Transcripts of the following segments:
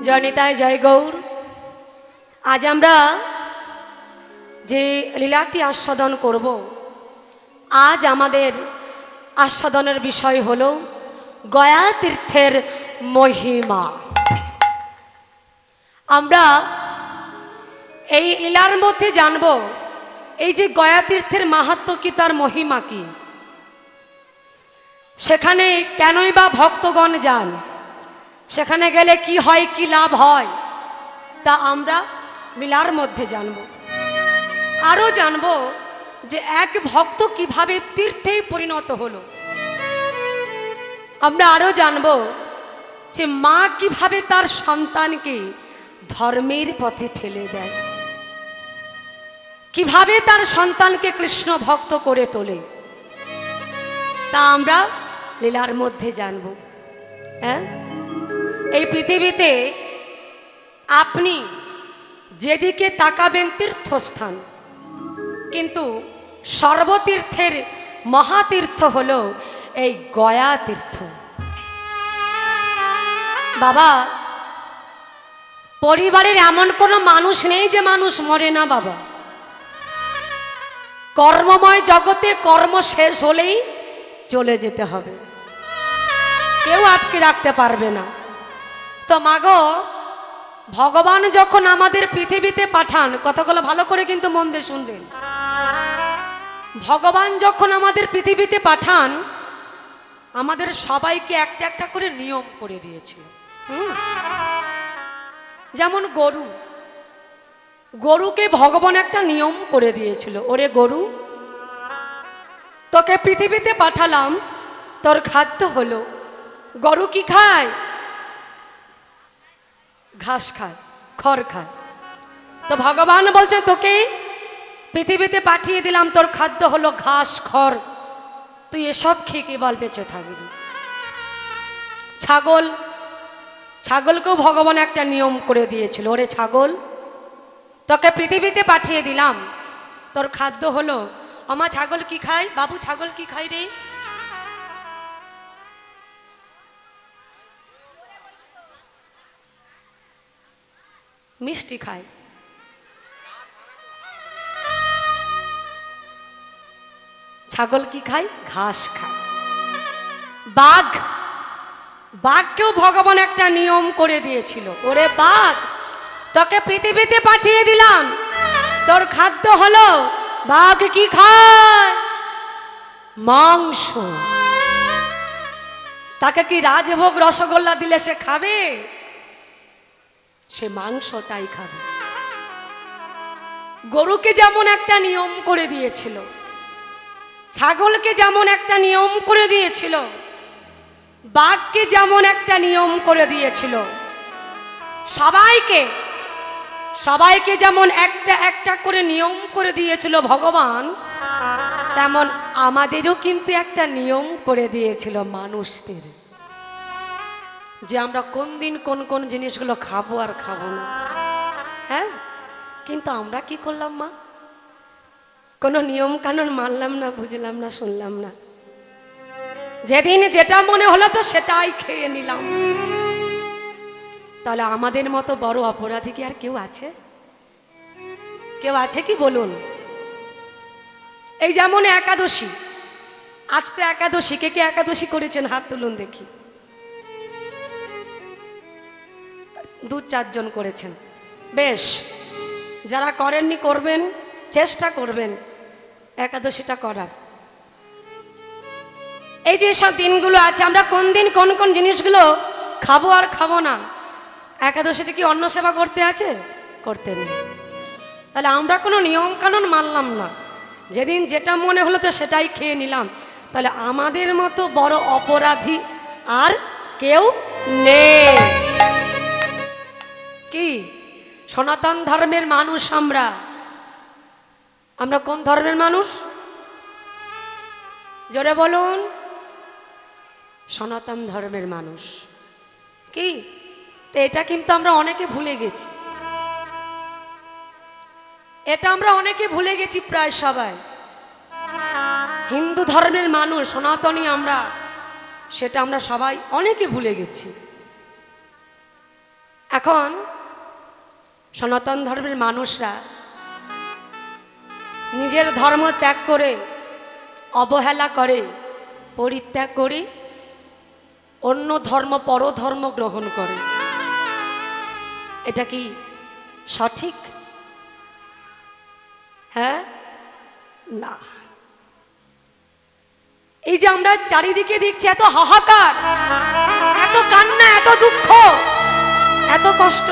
জয় নিতাই জয় গৌর। আজ আমরা যে লীলাটি আস্বাদন করব, আজ আমাদের আস্বাদনের বিষয় হল গয়া তীর্থের মহিমা। আমরা এই লীলার মধ্যে জানব এই যে গয়া তীর্থের মাহাত্ম্য কি, তার মহিমা কি, সেখানে কেনই বা ভক্তগণ যান, সেখানে গেলে কি হয়, কি লাভ হয়, তা আমরা লীলার মধ্যে জানব। আরও জানব যে এক ভক্ত কিভাবে তীর্থেই পরিণত হলো। আমরা আরও জানব যে মা কিভাবে তার সন্তানকে ধর্মের পথে ঠেলে দেয়, কিভাবে তার সন্তানকে কৃষ্ণ ভক্ত করে তোলে, তা আমরা লীলার মধ্যে জানব। হ্যাঁ, এই পৃথিবীতে আপনি যেদিকে তাকাবেন তীর্থস্থান, কিন্তু সর্বতীর্থের মহাতীর্থ হল এই গয়া তীর্থ। বাবা, পরিবারের এমন কোনো মানুষ নেই যে মানুষ মরে না বাবা। কর্মময় জগতে কর্ম শেষ হলেই চলে যেতে হবে, কেউ আটকে রাখতে পারবে না। তো মাগো, ভগবান যখন আমাদের পৃথিবীতে পাঠান, কথাগুলো ভালো করে কিন্তু মন দিয়ে শুনবেন। ভগবান যখন আমাদের পৃথিবীতে পাঠান, আমাদের সবাইকে একটা একটা করে নিয়ম করে দিয়েছিল। যেমন গরুকে ভগবান একটা নিয়ম করে দিয়েছিল, ওরে গরু, তোকে পৃথিবীতে পাঠালাম, তোর খাদ্য হলো, গরু কি খায়? ঘাস খায়, খড় খায়। তো ভগবান বলছে তোকে পৃথিবীতে পাঠিয়ে দিলাম, তোর খাদ্য হলো ঘাস খড়, তুই এসব খেয়ে কি বল বেঁচে থাকবি। ছাগলকেও ভগবান একটা নিয়ম করে দিয়েছিল, ওরে ছাগল, তোকে পৃথিবীতে পাঠিয়ে দিলাম, তোর খাদ্য হলো, আমার ছাগল কি খায় বাবু, ছাগল কি খায় রে? মিষ্টি খায়। ছাগল কি খায়? ঘাস খায়। বাঘকেও ভগবান একটা নিয়ম করে দিয়েছিল, ওরে বাঘ, তোকে পৃথিবীতে পাঠিয়ে দিলাম, তোর খাদ্য হলো, বাঘ কি খায়? মাংস। তাকে কি রাজভোগ রসগোল্লা দিলে সে খাবে? সে মাংসটাই খাবে। গরুকে যেমন একটা নিয়ম করে দিয়েছিল, ছাগলকে যেমন একটা নিয়ম করে দিয়েছিল, বাঘকে যেমন একটা নিয়ম করে দিয়েছিল, সবাইকে যেমন একটা একটা করে নিয়ম করে দিয়েছিল ভগবান, তেমন আমাদেরও কিন্তু একটা নিয়ম করে দিয়েছিল মানুষদের, যে আমরা কোন দিন কোন কোন জিনিসগুলো খাবো আর খাবো না। হ্যাঁ, কিন্তু আমরা কি করলাম মা? কোনো নিয়ম কানুন মানলাম না, বুঝলাম না, শুনলাম না। যেদিন যেটা মনে হলো তো সেটাই খেয়ে নিলাম। তাহলে আমাদের মতো বড় অপরাধী কি আর কেউ আছে? কেউ আছে কি বলুন? এই যেমন একাদশী, আজ তো একাদশী, কে কে একাদশী করেছেন হাত তুলুন দেখি। 2-4 জন করেছেন, বেশ। যারা করেননি করবেন, চেষ্টা করবেন একাদশীটা করার। এই যে সব দিনগুলো আছে, আমরা কোন দিন কোন কোন জিনিসগুলো খাবো আর খাবো না, একাদশীতে কি অন্ন সেবা করতে আছে? করতে নেই। তাহলে আমরা কোনো নিয়ম কানুন মানলাম না, যেদিন যেটা মনে হলো তো সেটাই খেয়ে নিলাম। তাহলে আমাদের মতো বড় অপরাধী আর কেউ নেই। কি সনাতন ধর্মের মানুষ আমরা কোন ধর্মের মানুষ? জোরে বলুন। সনাতন ধর্মের মানুষ। কি তো এটা কিন্তু আমরা অনেকে ভুলে গেছি, এটা আমরা অনেকে ভুলে গেছি, প্রায় সবাই। হিন্দু ধর্মের মানুষ, সনাতনী আমরা, সেটা আমরা সবাই অনেকে ভুলে গেছি। এখন সনাতন ধর্মের মানুষরা নিজের ধর্ম ত্যাগ করে, অবহেলা করে, পরিত্যাগ করে অন্য ধর্ম, পরধর্ম গ্রহণ করে। এটা কি সঠিক? হ্যাঁ না। এই যে আমরা চারিদিকে দেখছি এত হাহাকার, এত কান্না, এত দুঃখ, এত কষ্ট,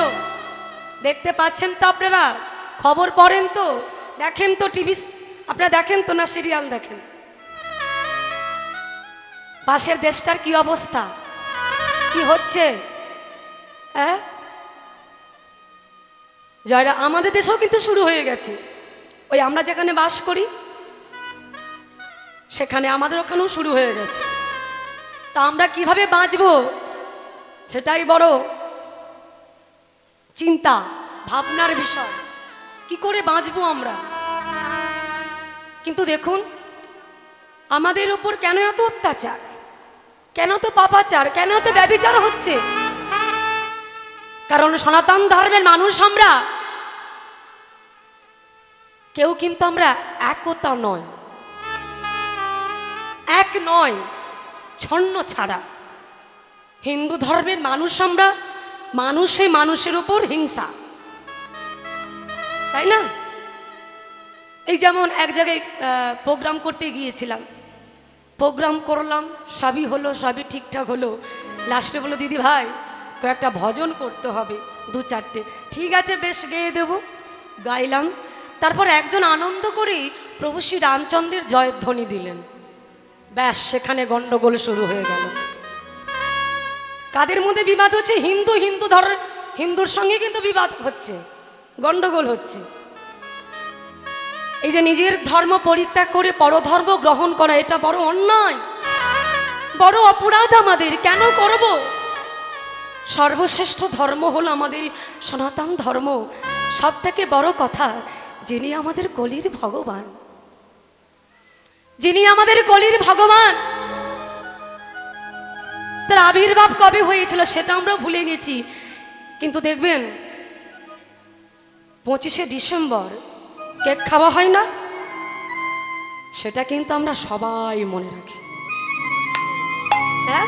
দেখতে পাচ্ছেন তো আপনারা? খবর পড়েন তো, দেখেন তো টিভি, আপনারা দেখেন তো না সিরিয়াল দেখেন? পাশের দেশটার কি অবস্থা, কি হচ্ছে? হ্যাঁ, জয়রা আমাদের দেশেও কিন্তু শুরু হয়ে গেছে। ওই আমরা যেখানে বাস করি সেখানে আমাদের ওখানেও শুরু হয়ে গেছে। তা আমরা কিভাবে বাঁচবো সেটাই বড় চিন্তা ভাবনার বিষয়। কি করে বাঁচবো আমরা? কিন্তু দেখুন আমাদের উপর কেন এত অত্যাচার, কেন তো পাপাচার, কেন তো ব্যভিচার হচ্ছে? কারণ সনাতন ধর্মের মানুষ আমরা কেউ কিন্তু আমরা একতা নয়, এক নয়, ছন্ন ছাড়া। হিন্দু ধর্মের মানুষ আমরা, মানুষে মানুষের উপর হিংসা, তাই না? এই যেমন এক জায়গায় প্রোগ্রাম করতে গিয়েছিলাম, প্রোগ্রাম করলাম, সবই হলো, সবই ঠিকঠাক হলো। লাস্টে বললো দিদি ভাই কয়েকটা ভজন করতে হবে, 2-4টে। ঠিক আছে বেশ, গেয়ে দেব। গাইলাম। তারপর একজন আনন্দ করে প্রভু শ্রী রামচন্দ্রের জয়ধ্বনি দিলেন। ব্যাস, সেখানে গন্ডগোল শুরু হয়ে গেল। কাদের মধ্যে বিবাদ হচ্ছে? হিন্দুর সঙ্গে কিন্তু বিবাদ হচ্ছে, গন্ডগোল হচ্ছে। এই যে নিজের ধর্ম পরিত্যাগ করে পরধর্ম গ্রহণ করা, এটা বড় অন্যায়, বড় অপরাধ আমাদের। কেন করব? সর্বশ্রেষ্ঠ ধর্ম হলো আমাদের সনাতন ধর্ম। সব থেকে বড় কথা, যিনি আমাদের কলির ভগবান, যিনি আমাদের কলির ভগবান, তার আবির্ভাব কবে হয়েছিল সেটা আমরা ভুলে গেছি। কিন্তু দেখবেন 25শে ডিসেম্বর কেক খাওয়া হয় না, সেটা কিন্তু আমরা সবাই মনে রাখি। হ্যাঁ,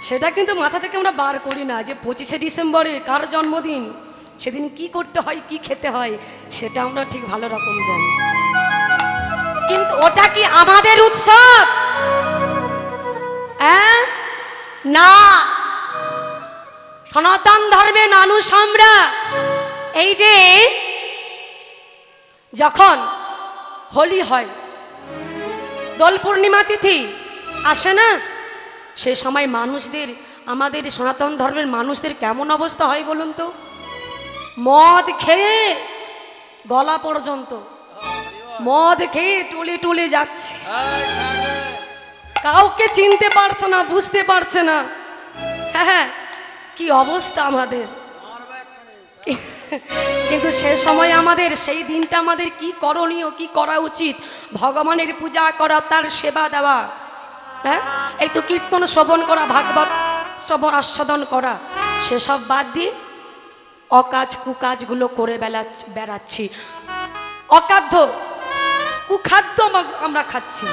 সেটা কিন্তু মাথা থেকে আমরা বার করি না যে 25শে ডিসেম্বরে কার জন্মদিন, সেদিন কি করতে হয়, কি খেতে হয়, সেটা আমরা ঠিক ভালো রকম জানি। কিন্তু ওটা কি আমাদের উৎসব? হ্যাঁ না। সনাতন ধর্মের মানুষ আমরা এই যে যখন হোলি হয়, দোল পূর্ণিমা তিথি আসে না, সে সময় মানুষদের, আমাদের সনাতন ধর্মের মানুষদের কেমন অবস্থা হয় বলুন তো? মদ খেয়ে গলা পর্যন্ত, মদ খেয়ে টুলে টুলে যাচ্ছে, কাউকে চিনতে পারছে না, বুঝতে পারছে না। হ্যাঁ, কি অবস্থা আমাদের। কিন্তু সে সময় আমাদের, সেই দিনটা আমাদের কি করণীয়, কি করা উচিত? ভগবানের পূজা করা, তার সেবা দেওয়া। হ্যাঁ, এই তো কীর্তন শ্রবণ করা, ভাগবত শ্রবণ আস্বাদন করা, সেসব বাদ দিয়ে অকাজ কুকাজগুলো করে বেড়াচ্ছি। অকাধ্য কুখাদ্য আমরা খাচ্ছি।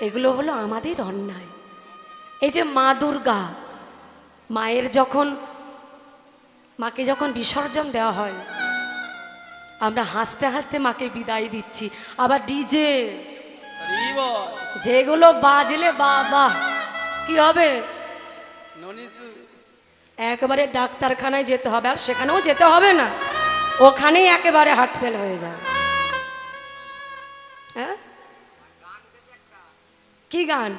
এগুলো হলো আমাদের অন্যায়। এই যে মা দুর্গা, মাকে যখন বিসর্জন দেওয়া হয়, আমরা হাসতে হাসতে মাকে বিদায় দিচ্ছি। আবার ডিজে যেগুলো বাজলে বাবা কি হবে, একেবারে ডাক্তারখানায় যেতে হবে। আর সেখানেও যেতে হবে না, ওখানেই একেবারে হার্ট ফেল হয়ে যায়। হ্যাঁ, কি গান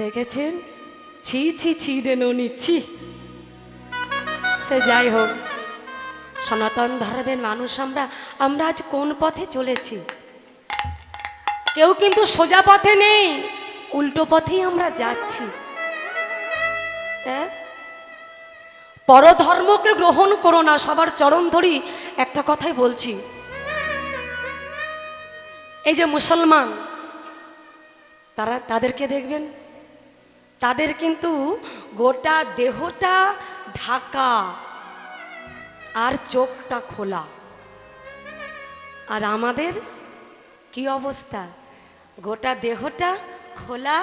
দেখেছেন? ছি ছি ছি রে ননি ছি। সে যাই হোক, সনাতন ধর্মের মানুষ আমরা আজ কোন পথে চলেছি? কেউ কিন্তু সোজা পথে নেই, উল্টো পথেই আমরা যাচ্ছি। হ্যাঁ, পরধর্মকে গ্রহণ করো না। সবার চরণ ধরি একটা কথাই বলছি, এই যে মুসলমান, তাদেরকে দেখবেন তাদের কিন্তু গোটা দেহটা ঢাকা আর চোখটা খোলা। আর আমাদের কি অবস্থা? গোটা দেহটা খোলা,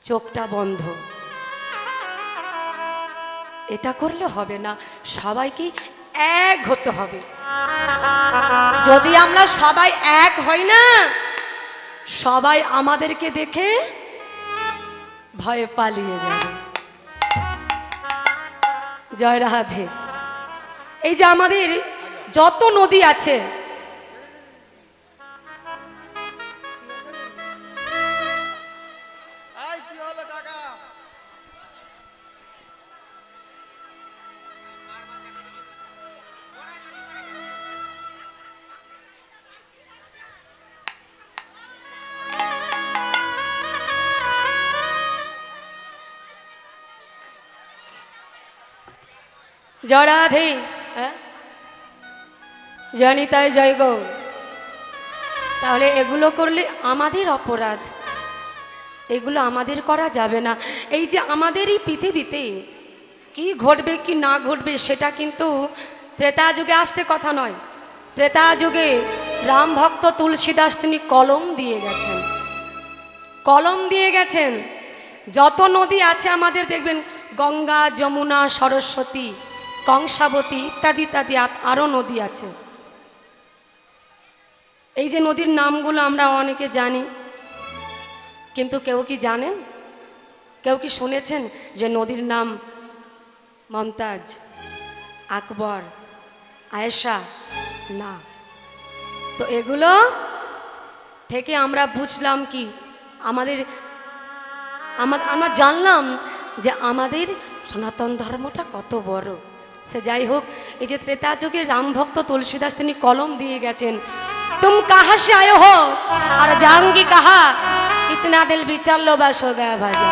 চোখটা বন্ধ। এটা করলে হবে না, সবাইকে এক হতে হবে। যদি আমরা সবাই এক হই না, সবাই আমাদেরকে দেখে ভয়ে পালিয়ে যাবে। জয় রাধে। এই যে আমাদের যত নদী আছে, জয় রাধে। জানি তাই জয় গো। তাহলে এগুলো করলে আমাদের অপরাধ, এগুলো আমাদের করা যাবে না। এই যে আমাদের এই পৃথিবীতে কি ঘটবে কি না ঘটবে সেটা কিন্তু ত্রেতা যুগে আসতে কথা নয়। ত্রেতা যুগে রাম ভক্ত তুলসীদাস তিনি কলম দিয়ে গেছেন, কলম দিয়ে গেছেন। যত নদী আছে আমাদের দেখবেন, গঙ্গা, যমুনা, সরস্বতী, কংসাবতী ইত্যাদি ইত্যাদি আরও নদী আছে। এই যে নদীর নামগুলো আমরা অনেকে জানি, কিন্তু কেউ কি জানেন, কেউ কি শুনেছেন যে নদীর নাম মমতাজ, আকবর, আয়েশা? না। তো এগুলো থেকে আমরা বুঝলাম কি, আমরা জানলাম যে আমাদের সনাতন ধর্মটা কত বড়। সে যাই হোক, এই যে ত্রেতা যুগে রাম ভক্ত তুলসীদাস তিনি কলম দিয়ে গেছেন, তুম কাহা সে আয়ে হো আর জাঙ্গি কাহা, ইতনা দিল বিচার লো বাস হো গয়া ভাজা।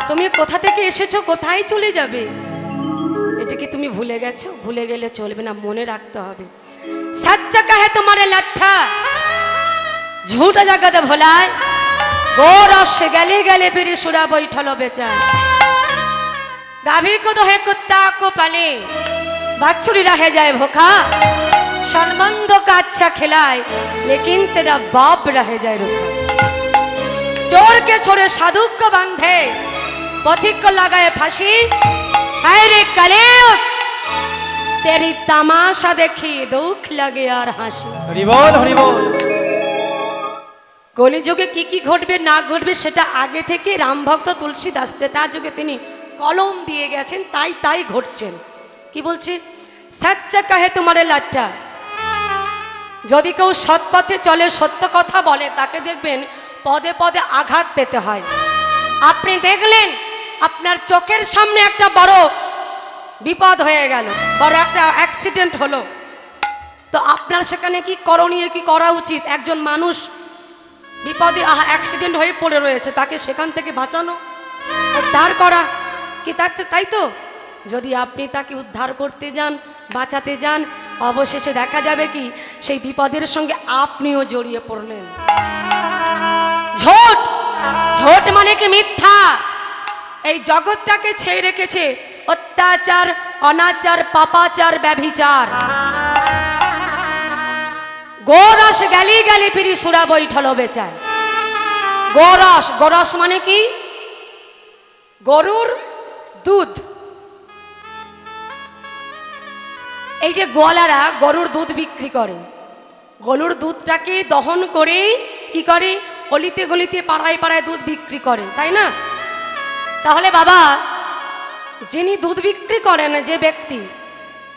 তুমি কোথা থেকে এসেছো, কোথায় চলে যাবে, এটা কি তুমি ভুলে গেছো? ভুলে গেলে চলবে না, মনে রাখতে হবে। সচ্চা কাহে তোমারে লাঠা, ঝুটা জাগাতে ভোলায়, গোরস গলে গলে ফিরে সুরা বৈঠলো বেচায়। गाभी को तो है कुत्ता को पाले, बाछुरी रह जाए भूखा, शर्मंदों का अच्छा खिलाए, लेकिन तेरा बाप रह जाए रूखा। चोर के छोरे साधु को बांधे, पथिक को लगाए फांसी, हाय रे कलेयुग, तेरी तमाशा देखी दुख लगे और हांसी। हरि बोल, हरि बोल। কলি যুগে কি কি ঘটবে না ঘটবে সেটা আগে থেকে রাম ভক্ত তুলসীদাস ত্রেতা যুগে তিনি কলম দিয়ে গেছেন, তাই তাই ঘটছেন। কি বলছে? সচ্চা কাহে তোমারে লাট্টা। যদি কেউ সৎ পথে চলে, সত্য কথা বলে, তাকে দেখবেন পদে পদে আঘাত পেতে হয়। আপনি দেখলেন আপনার চোখের সামনে একটা বড় বিপদ হয়ে গেল, বড় একটা অ্যাক্সিডেন্ট হলো, তো আপনার সেখানে কি করণীয়, কি করা উচিত? একজন মানুষ বিপদে অ্যাক্সিডেন্ট হয়ে পড়ে রয়েছে, তাকে সেখান থেকে বাঁচানো, উদ্ধার করা, কি তাই তো? যদি আপনি তাকে উদ্ধার করতে যান, বাঁচাতে যান, অবশেষে দেখা যাবে কি সেই বিপদের সঙ্গে আপনিও জড়িয়ে পড়লেন। ঝোট, ঝোট মানে কি মিথ্যা। এই জগৎটাকে ছেয়ে রেখেছে অত্যাচার, অনাচার, পাপাচার, ব্যভিচার। গোরস গালি গালি ফিরি সুরা বৈঠলো বেচায়। গোরস, গোরস মানে কি? গরুর দুধ। এই যে গোয়ালারা গরুর দুধ বিক্রি করে, গরুর দুধটাকে দহন করে কি করে, গলিতে গলিতে পাড়ায় পাড়ায় দুধ বিক্রি করে, তাই না? তাহলে বাবা, যিনি দুধ বিক্রি করেন যে ব্যক্তি,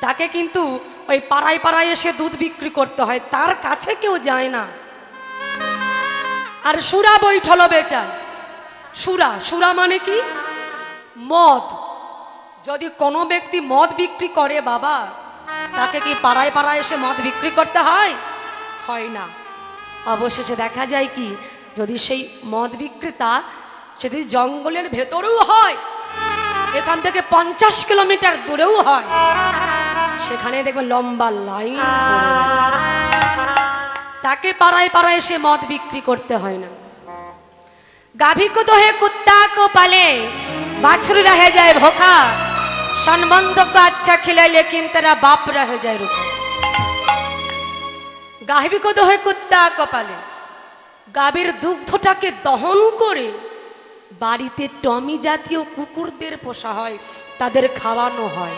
তাকে কিন্তু ওই পাড়ায় পাড়ায় এসে দুধ বিক্রি করতে হয়, তার কাছে কেউ যায় না। আর সুরা বৈঠলো বেচায়। সুরা, সুরা মানে কি? মদ। যদি কোনো ব্যক্তি মদ বিক্রি করে বাবা, তাকে কি পাড়ায় পাড়ায় এসে মদ বিক্রি করতে হয়? হয় না। অবশেষে দেখা যায় কি, যদি সেই মদ বিক্রেতা সেটি জঙ্গলের ভেতরেও হয়, এখান থেকে 50 কিলোমিটার দূরেও হয়, সেখানে দেখবেন লম্বা লাইন পড়ে গেছে। তাকে পাড়ায় পাড়ায় এসে মদ বিক্রি করতে হয় না। गाभी को दोहे कुत्ता को पाले, बाछड़ी रह जाए भूखा, संबंध को अच्छा खिलाए लेकिन तेरा बाप रह जाए रूखा। गाभी को दोहे कुत्ता को पाले, गाभीर দুগ্ধটাকে দহন করে বাড়িতে টমি জাতীয় কুকুরদের পোষা হয়, তাদের খাওয়ানো হয়।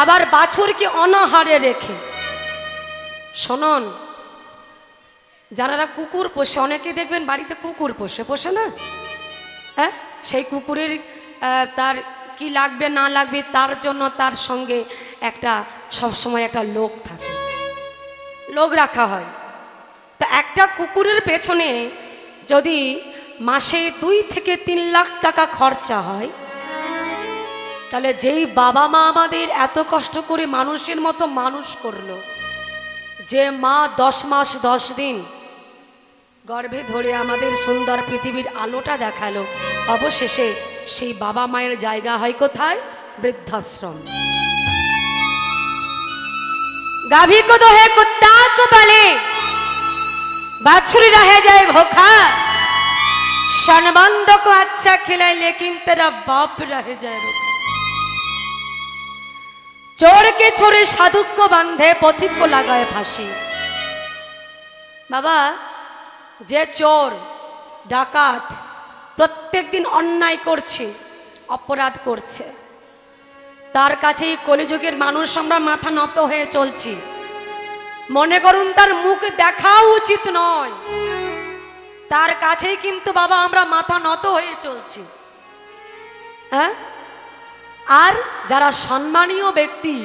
আবার বাছুরকে অনাহারে রেখে, শুনুন, যারা কুকুর পোষে, অনেকে দেখবেন বাড়িতে কুকুর পোষে না, হ্যাঁ, সেই কুকুরের তার কি লাগবে না লাগবে তার জন্য তার সঙ্গে একটা সবসময় একটা লোক থাকে, লোক রাখা হয়। তো একটা কুকুরের পেছনে যদি মাসে 2 থেকে 3 লাখ টাকা খরচা হয়, তাহলে যেই বাবা মা আমাদের এত কষ্ট করে মানুষের মতো মানুষ করলো, যে মা 10 মাস 10 দিন গর্ভে ধরে আমাদের সুন্দর পৃথিবীর আলোটা দেখালো, অবশেষে সেই বাবা মায়ের জায়গা হয় কোথায়? বৃদ্ধাশ্রম। गाभी को दोहे कुत्ता को पाले, बाछड़ी रह जाए भूखा, संबंध को अच्छा खिलाए लेकिन तेरा बाप रह जाए रूखा। चोर के छोरे साधु को बांधे, पथिक को लगाए फांसी। बाबा, जे चोर डाकात प्रत्येक दिन अन्याय करছে, अपराध করছে, তার কাছেই কলিযুগের মানুষ আমরা মাথা নত হয়ে চলছি। মনে করুন তার মুখ দেখাও উচিত নয়, তার কাছেই কিন্তু বাবা আমরা মাথা নত হয়ে চলছি। হ্যাঁ, আর যারা সম্মানীয় ব্যক্তি,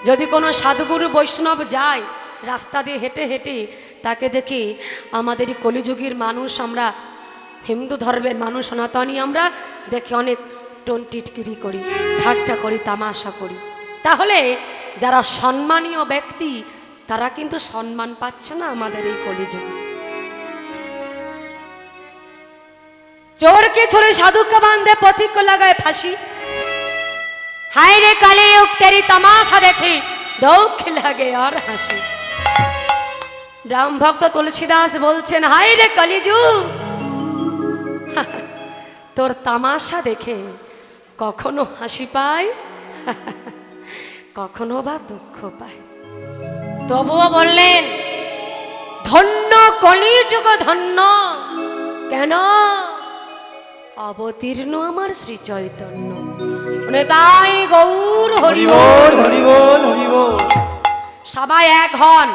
যদি কোনো সাধুগুরু বৈষ্ণব যায় রাস্তা দিয়ে হেঁটে হেঁটে, তাকে দেখি আমাদের কলিযুগের মানুষ, আমরা হিন্দু ধর্মের মানুষ সনাতনী, আমরা দেখে অনেক টনটিটকিরি করি, ঠাট্টা করি, তামাশা করি। তাহলে যারা সম্মানীয় ব্যক্তি তারা কিন্তু সম্মান পাচ্ছে না আমাদের এই কলিযুগে। চোরকে छोड़े साधु को बांधे, पथिक को लगाए फांसी। हाय रे कलियुग तेरी तमाशा देखी, दुख लगे और हाসি। রাম ভক্ত তুলসীদাস বলছেন, হায় রে কলিযুগ, তোর তামাশা দেখে কখনো হাসি পায়, কখনো বা দুঃখ পায়। তবুও বললেন, ধন্য কলিযুগ ধন্য, কেন? অবতীর্ণ আমার শ্রী চৈতন্য। তাই গৌর হরি বল, হরি বল, হরি বল। সবাই এক হন,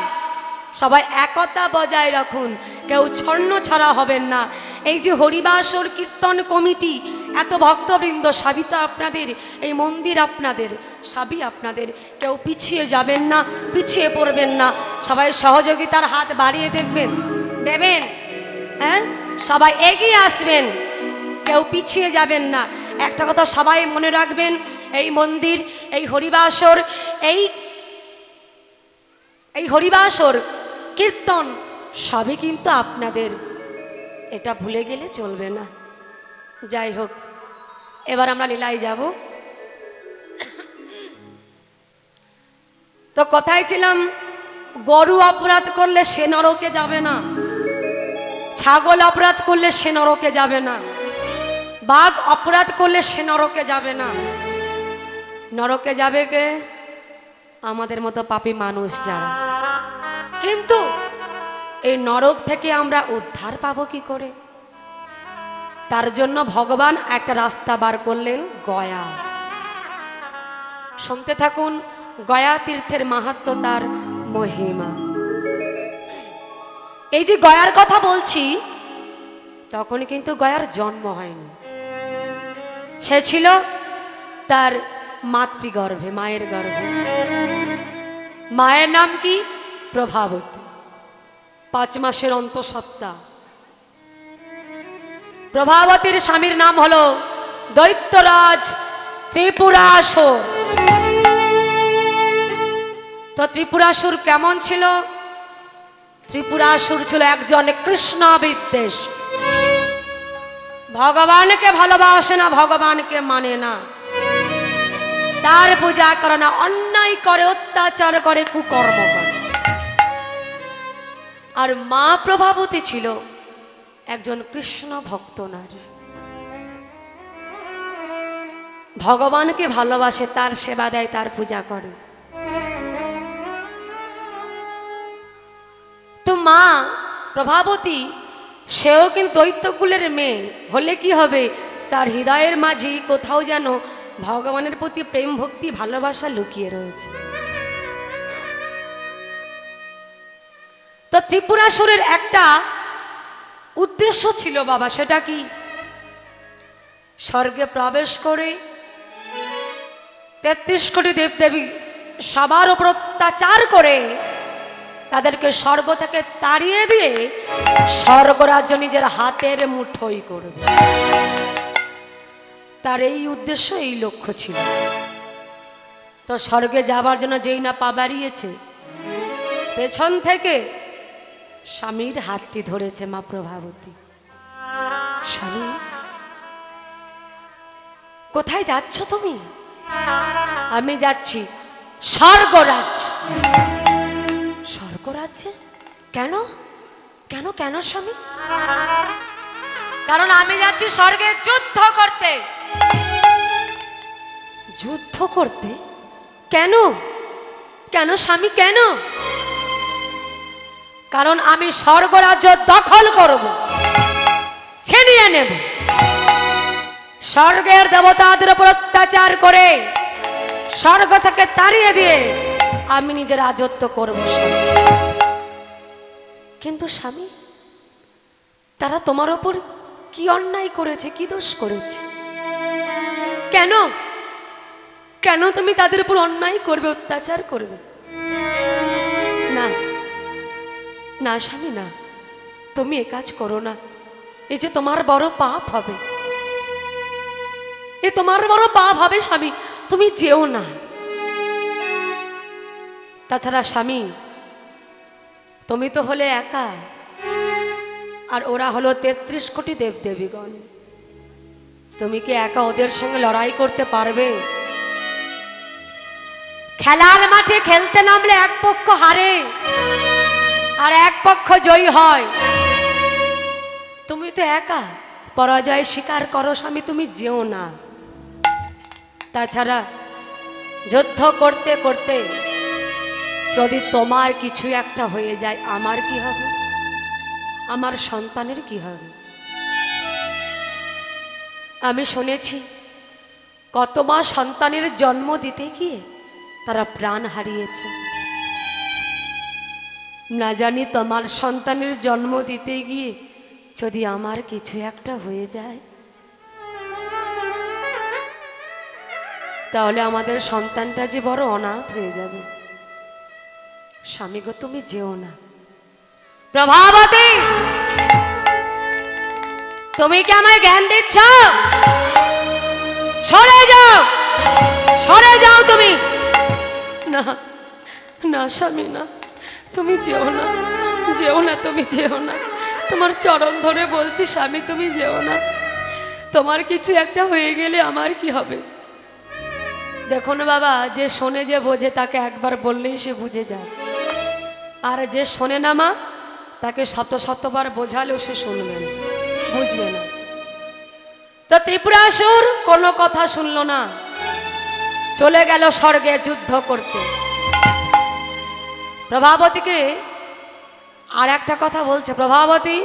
সবাই একতা বজায় রাখুন, কেউ ছন্ন ছাড়া হবেন না। এই যে হরিবাসর কীর্তন কমিটি, এত ভক্তবৃন্দ, সবই তো আপনাদের, এই মন্দির আপনাদের, সবই আপনাদের, কেউ পিছিয়ে যাবেন না, পিছিয়ে পড়বেন না। সবাই সহযোগিতার হাত বাড়িয়ে দেবেন, হ্যাঁ, সবাই এগিয়ে আসবেন, কেউ পিছিয়ে যাবেন না। একটা কথা সবাই মনে রাখবেন, এই মন্দির, এই হরিবাসর, এই হরিবাসর কীর্তন সবই কিন্তু আপনাদের, এটা ভুলে গেলে চলবে না। যাই হোক, এবার আমরা লীলায় যাব। তো কথাই ছিলাম, গরু অপরাধ করলে সে নরকে যাবে না, ছাগল অপরাধ করলে সে নরকে যাবে না, বাঘ অপরাধ করলে সে নরকে যাবে না। নরকে যাবে কে? আমাদের মতো পাপী মানুষ যারা। কিন্তু এই নরক থেকে আমরা উদ্ধার পাবো কি করে? তার জন্য ভগবান একটা রাস্তা বার করলেন, গয়া। শুনতে থাকুন গয়া তীর্থের মাহাত্ম্য, তার মহিমা। এই যে গয়ার কথা বলছি, তখন কিন্তু গয়ার জন্ম হয়নি, সে ছিল তার মাতৃগর্ভে, মায়ের গর্ভে। মায়ের নাম কি? প্রভাবতী, 5 মাসের অন্তঃসত্ত্বা। প্রভাবতীর স্বামীর নাম হলো দৈত্যরাজ ত্রিপুরাসুর। তো ত্রিপুরাসুর কেমন ছিল? ত্রিপুরাসুর ছিল একজন কৃষ্ণ বিদ্বেষ, ভগবানকে ভালোবাসে না, ভগবানকে মানে না, তার পূজা করে না, অন্যায় করে, অত্যাচার করে, কুকর্ম করে। আর মা প্রভাবতী ছিল একজন কৃষ্ণ ভক্ত নারী, ভগবানকে ভালোবাসে, তার সেবা দেয়, তার পূজা করে। তো মা প্রভাবতী সেও কিন্তু দৈত্যকুলের মেয়ে হলে কি হবে, তার হৃদয়ের মাঝে কোথাও যেন ভগবানের প্রতি প্রেম ভক্তি ভালোবাসা লুকিয়ে রয়েছে। তো ত্রিপুরাসুরের একটা উদ্দেশ্য ছিল বাবা, সেটা কি? স্বর্গে প্রবেশ করে ৩৩ কোটি দেবদেবী সবার উপর অত্যাচার করে তাদেরকে স্বর্গ থেকে তাড়িয়ে দিয়ে স্বর্গরাজ্য নিজের হাতের মুঠোই করবে। তার এই উদ্দেশ্য, এই লক্ষ্য ছিল। তো স্বর্গে যাবার জন্য যেই না পা বাড়িয়েছে, পেছন থেকে স্বামীর হাতটি ধরেছে মা প্রভাবতী। স্বামী, কোথায় যাচ্ছ তুমি? আমি যাচ্ছি স্বর্গরাজ। স্বর্গরাজ্যে? কেন কেন কেন স্বামী? কারণ আমি যাচ্ছি স্বর্গে যুদ্ধ করতে। যুদ্ধ করতে? কেন কেন স্বামী, কেন? কারণ আমি স্বর্গরাজ্য দখল করব, ছিনিয়ে নেব। স্বর্গের দেবতাদের উপর অত্যাচার করে স্বর্গ থেকে তাড়িয়ে দিয়ে আমি নিজের রাজত্ব করব। কিন্তু স্বামী, তারা তোমার ওপর কি অন্যায় করেছে, কি দোষ করেছে? কেন কেন তুমি তাদের উপর অন্যায় করবে, অত্যাচার করবে? না না স্বামী, না, তুমি এ কাজ করো না। এই যে তোমার বড় পাপ হবে, এ তোমার বড় পাপ হবে স্বামী, তুমি যেও না। তাছাড়া স্বামী, তুমি তো হলে একা, আর ওরা হলো ৩৩ কোটি দেবদেবীগণ। তুমি কি একা ওদের সঙ্গে লড়াই করতে পারবে? খেলার মাঠে খেলতে নামলে এক পক্ষ হারে আর এক পক্ষ জয়ী হয়। তুমি তো একা, পরাজয় স্বীকার করো স্বামী, তুমি যেও না। তাছাড়া যুদ্ধ করতে করতে যদি তোমার কিছু একটা হয়ে যায়, আমার কি হবে? আমার সন্তানের কি হবে? আমি শুনেছি কত মা সন্তানের জন্ম দিতে গিয়ে তারা প্রাণ হারিয়েছে। না জানি তোমার সন্তানের জন্ম দিতে গিয়ে যদি আমার কিছু একটা হয়ে যায়, তাহলে আমাদের সন্তানটা যে বড় অনাথ হয়ে যাবে। স্বামী গো, তুমি যেও না। প্রভাবতী, তুমি কি আমায় জ্ঞান দিচ্ছ? সরে যাও, সরে যাও তুমি। না না স্বামী, না, তুমি যেও না, যেও না, তুমি যেও না। তোমার চরণ ধরে বলছি স্বামী, তুমি যেও না। তোমার কিছু একটা হয়ে গেলে আমার কি হবে? দেখো না বাবা, যে শোনে যে বোঝে তাকে একবার বললেই সে বুঝে যায়, আর যে শোনে না মা, তাকে শত শতবার বোঝালেও সে শুনবে না, বুঝবে না। তো ত্রিপুরাসুর কোনো কথা শুনলো না, চলে গেল স্বর্গে যুদ্ধ করতে। প্রভাবতীকে আর একটা কথা বলছে, প্রভাবতী,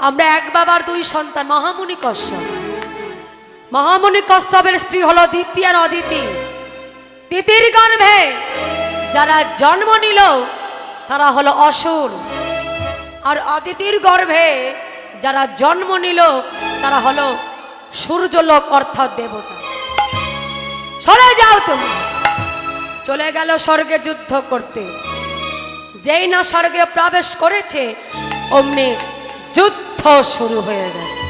আমরা এক বাবার দুই সন্তান, মহামুনি কশ্যপ। মহামুনি কশ্যপের স্ত্রী হলো দিতি আর অদিতি। দিতির গর্ভে যারা জন্ম নিল তারা হলো অসুর, আর অদিতির গর্ভে যারা জন্ম নিল তারা হলো সূর্যলোক অর্থাৎ দেবতা। সরে যাও তুমি। চলে গেল স্বর্গে যুদ্ধ করতে। যেই না স্বর্গে প্রবেশ করেছে অমনি যুদ্ধ শুরু হয়ে গেছে।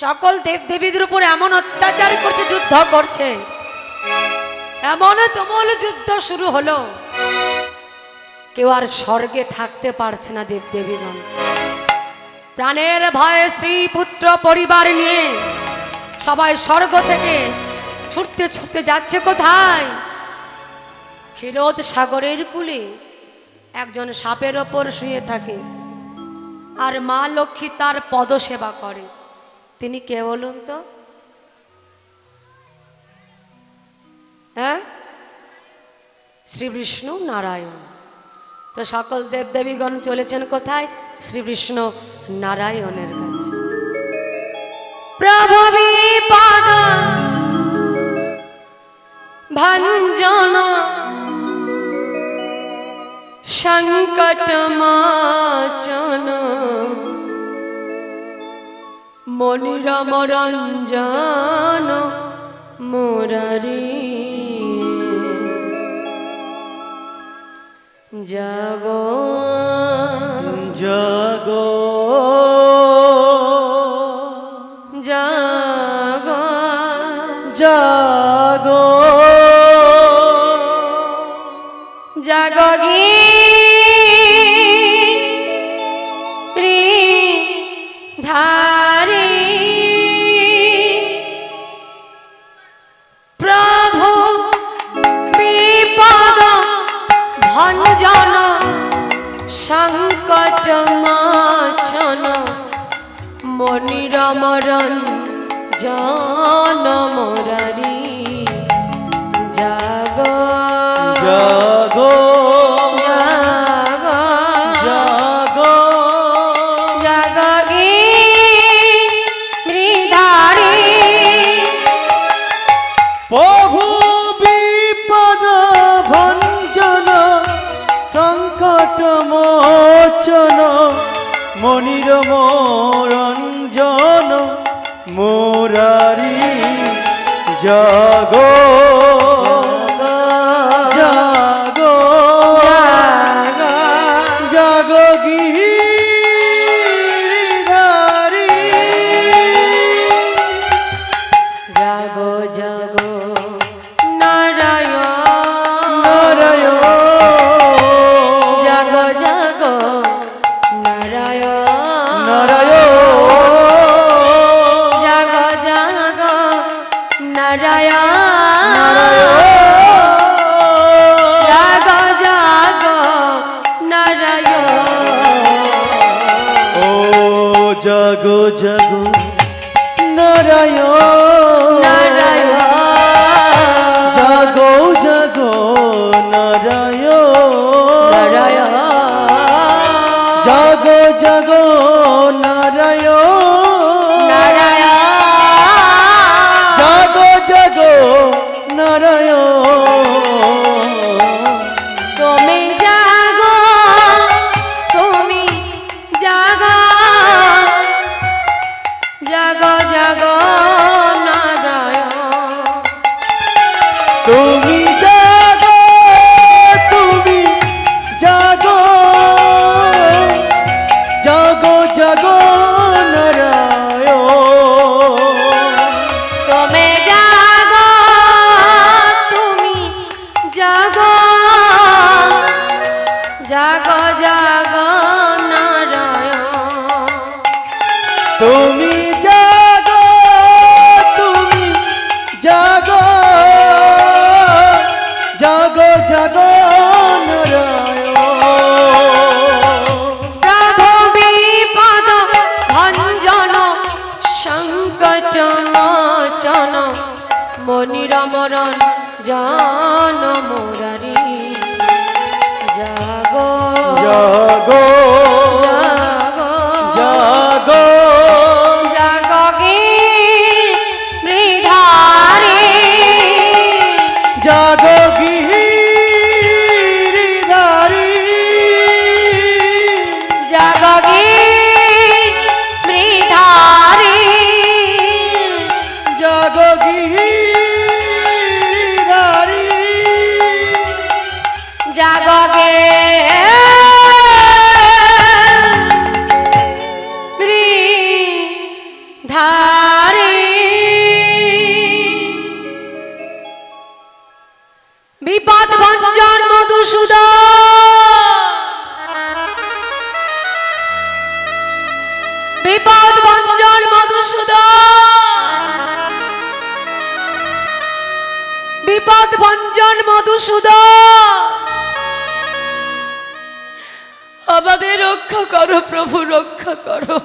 সকল দেবদেবীদের উপর এমন অত্যাচার করছে, যুদ্ধ করছে, এমন তুমুল যুদ্ধ শুরু হলো, কেউ আর স্বর্গে থাকতে পারছে না। দেবদেবীগণ প্রাণের ভয়ে স্ত্রী পুত্র পরিবার নিয়ে সবাই স্বর্গ থেকে ছুটতে ছুটতে যাচ্ছে কোথায়? ক্ষীরোদ সাগরের কূলে একজন সাপের ওপর শুয়ে থাকে আর মা লক্ষ্মী তার পদসেবা করে। তিনি কে বলুন তো? হ্যাঁ, শ্রী বিষ্ণু নারায়ণ। তো সকল দেবদেবীগণ চলেছেন কোথায়? শ্রী বিষ্ণু নারায়ণের কাছে। প্রভু বিপদ ভঞ্জন সংকট মোচন মনিরম রঞ্জন মুরারি জাগো জাগো জাগো জাগো জাগো ধারি প্রভু বিপদ ভঞ্জন সংকট মোচন মনিরম রঞ্জন মুরারি জাগো জাগো জাগো জাগো জাগো মৃধারি প্রভু বিপদ ভঞ্জন সংকট মোচন মনিরম রঞ্জন মুরারি জাগো জাগো জাগো গিরিধারি জাগো জাগো নারায়ণ নারায়ণ জাগো জাগো নারায়ণ নারায়ণ জাগো জাগো নারায়ণ জাগো জাগো নারায়ণ ও জাগো জাগো নারায়ণ নারায়ণ জাগো জাগো নারায়ণ নারায়ণ জাগো জাগো নারায়ণ নারায়ণ জাগো জাগো নারায়ণ তুমি জাগো তুমি জাগো জাগো জাগো নারায়ণ তুমি জাগো তুমি জাগো জাগো জাগো নারায়ণ তুমি জাগো তুমি জাগো জাগো জাগো নারায়ণ তুমি জাগো তুমি জাগো জাগো জাগো নারায়ণ প্রভু বিপদ ভঞ্জন সংকট মোচন মনিরম রঞ্জন মুরারি জাগো জাগো জাগো জাগো জাগো গিরিধারি জাগো গিরিধারি জাগো গিরিধারি জাগো গিরিধারি জাগো ধারি বিপদ ভঞ্জন মধুসূদন বিপদ ভঞ্জন মধুসূদন বিপদ ভঞ্জন মধুসূদন আমাদের রক্ষা করো প্রভু, রক্ষা করো।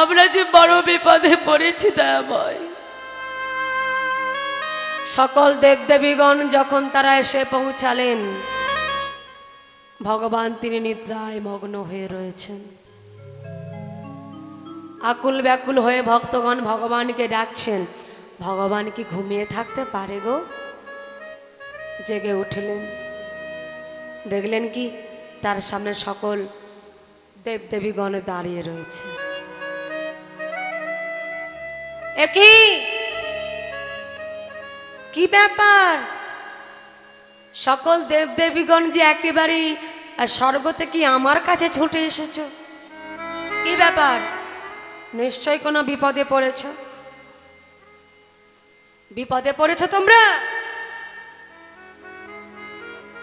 আমরা যে বড় বিপদে পড়েছি দয়াময়। সকল দেবদেবীগণ যখন তারা এসে পৌঁছালেন, ভগবান তিনি নিদ্রায় মগ্ন হয়ে রয়েছেন। আকুল ব্যাকুল হয়ে ভক্তগণ ভগবানকে ডাকছেন। ভগবান কি ঘুমিয়ে থাকতে পারে গো? জেগে উঠলেন, দেখলেন কি তার সামনে সকল দেবদেবীগণ দাঁড়িয়ে রয়েছে। একই কি ব্যাপার? সকল দেবদেবীগণ যে একেবারেই স্বর্গ থেকে আমার কাছে ছুটে এসেছো, কি ব্যাপার? নিশ্চয় কোনো বিপদে পড়েছ। বিপদে পড়েছো তোমরা?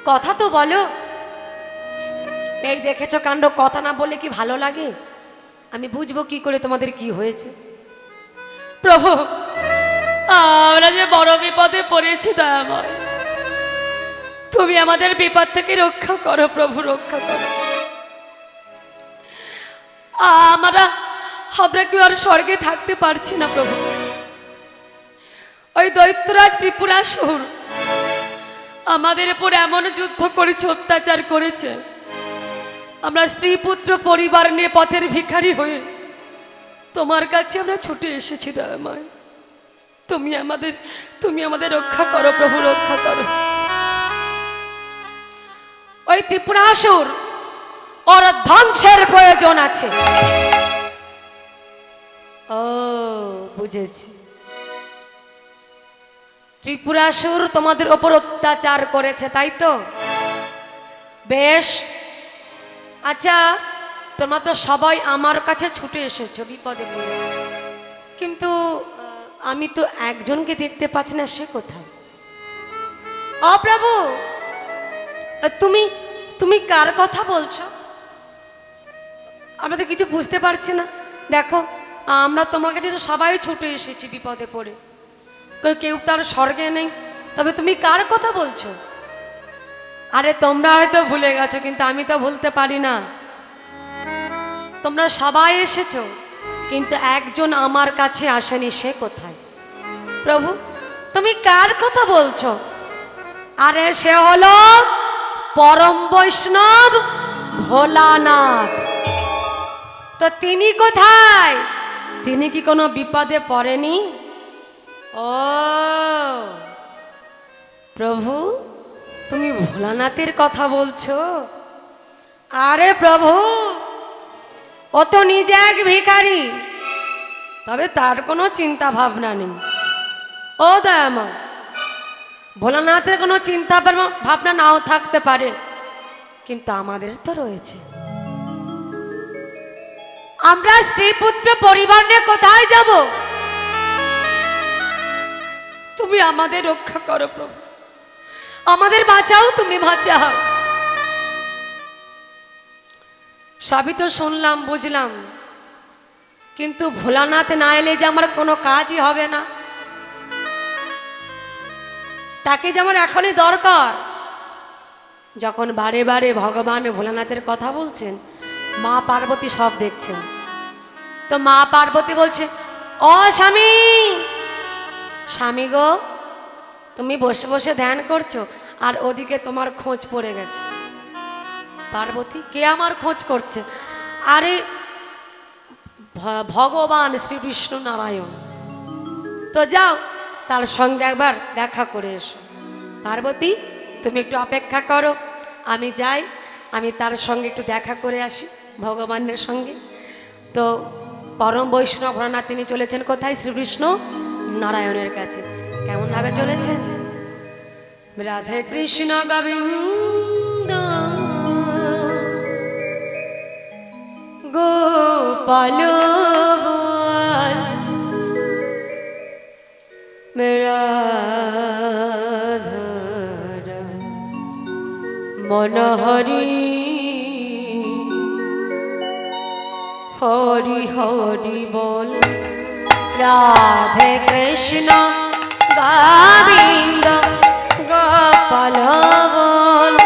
কথা তো বলো। এই দেখেছো কাণ্ড, কথা না বলে কি ভালো লাগে? আমি বুঝবো কি করে তোমাদের কি হয়েছে? প্রভু, আমরা যে বড় বিপদে পড়েছি দয়াময়, তুমি আমাদের বিপদ থেকে রক্ষা করো প্রভু, রক্ষা করো। আমরা কি আর স্বর্গে থাকতে পারছি না প্রভু। ওই দৈত্যরাজ ত্রিপুরাসুর আমাদের উপর এমন যুদ্ধ করেছে, অত্যাচার করেছে। আমরা স্ত্রী পুত্র পরিবার নিয়ে পথের ভিখারি হয়ে তোমার কাছে আমরা ছুটে এসেছি দয়াময়। তুমি আমাদের রক্ষা করো প্রভু, রক্ষা করো। ওই ত্রিপুরাসুর ওর ধ্বংসের প্রয়োজন আছে। ও বুঝেছি, ত্রিপুরাসুর তোমাদের ওপর অত্যাচার করেছে, তাই তো? বেশ, আচ্ছা তোমরা তো সবাই আমার কাছে ছুটে এসেছো বিপদে পড়ে, কিন্তু আমি তো একজনকে দেখতে পাচ্ছি না, সে কোথায়? ও প্রভু, তুমি কার কথা বলছো? আমরা তো কিছু বুঝতে পারছি না। দেখো, আমরা তোমার কাছে তো সবাই ছুটে এসেছি বিপদে পড়ে, কেউ তার স্বর্গে নেই, তবে তুমি কার কথা বলছো? আরে তোমরা হয়তো ভুলে গেছো, কিন্তু আমি তো ভুলতে পারি না। তোমরা সবাই এসেছো, কিন্তু একজন আমার কাছে আসেনি, সে কোথায়? প্রভু, তুমি কার কথা বলছো? আরে সে হলো পরম বৈষ্ণব ভোলানাথ। তো তিনি কোথায়? তিনি কি কোনো বিপদে পড়েনি? ও প্রভু, তুমি ভোলানাথের কথা বলছো? আরে প্রভু, ও তো নিজে এক ভিখারি, তবে তার কোনো চিন্তা ভাবনা নেই। ও দয়াময়, ভোলানাথের কোনো চিন্তা ভাবনা নাও থাকতে পারে, কিন্তু আমাদের তো রয়েছে। আমরা স্ত্রী পুত্র পরিবার নিয়ে কোথায় যাব? তুমি আমাদের রক্ষা করো প্রভু, আমাদের বাঁচাও, তুমি বাঁচাও। সবই তো শুনলাম, বুঝলাম, কিন্তু ভোলানাথ না এলে যে আমার কোনো কাজই হবে না। তাকে যে আমার এখনই দরকার। যখন বারে বারে ভগবান ভোলানাথের কথা বলছেন, মা পার্বতী সব দেখছেন। তো মা পার্বতী বলছে, ও স্বামী, স্বামী গো, তুমি বসে বসে ধ্যান করছো, আর ওদিকে তোমার খোঁজ পড়ে গেছে। পার্বতী, কে আমার খোঁজ করছে? আরে ভগবান শ্রীকৃষ্ণ নারায়ণ। তো যাও, তার সঙ্গে একবার দেখা করে এসো। পার্বতী, তুমি একটু অপেক্ষা করো, আমি যাই, আমি তার সঙ্গে একটু দেখা করে আসি, ভগবানের সঙ্গে। তো পরম বৈষ্ণব ভোলানাথ তিনি চলেছেন কোথায়? শ্রীকৃষ্ণ নারায়ণের কাছে। কেমন ভাবে চলেছে? রাধে কৃষ্ণ গোবিন্দ গোপাল মেরা মনোহরি হরি হরি বল। রাধে কৃষ্ণ গোবিন্দ গোপাল বল।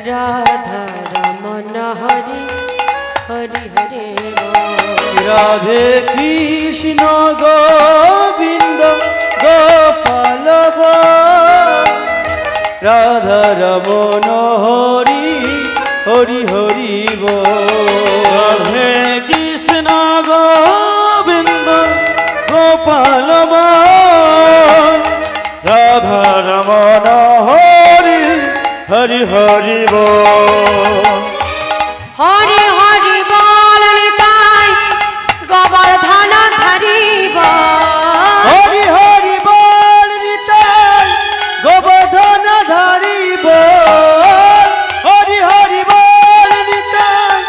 রাধা রাধে কৃষ্ণ গোবিন্দ গোপাল রাধা রমণ হরি হরি হরি রাধে কৃষ্ণ গোবিন্দ গোপাল রাধা রমণ হরি হরি হরি হরি হরি বল নিতাই গোবর্ধন ধারি বল হরি হরি বল নিতাই গোবর্ধন ধারি বল হরি হরি বল নিতাই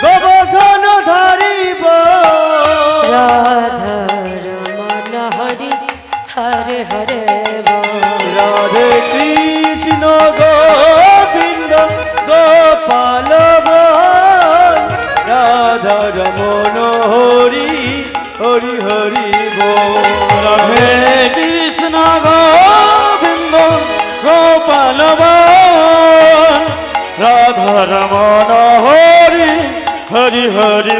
গোবর্ধন ধারি বল রাধা রমণ হরি হরে হরে বল রাধে কৃষ্ণ গোবিন্দ গোপাল রাধা রমণ হরি হরি হরি রাধে কৃষ্ণ গোবিন্দ গোপাল রাধা রমণ হরি হরি হরি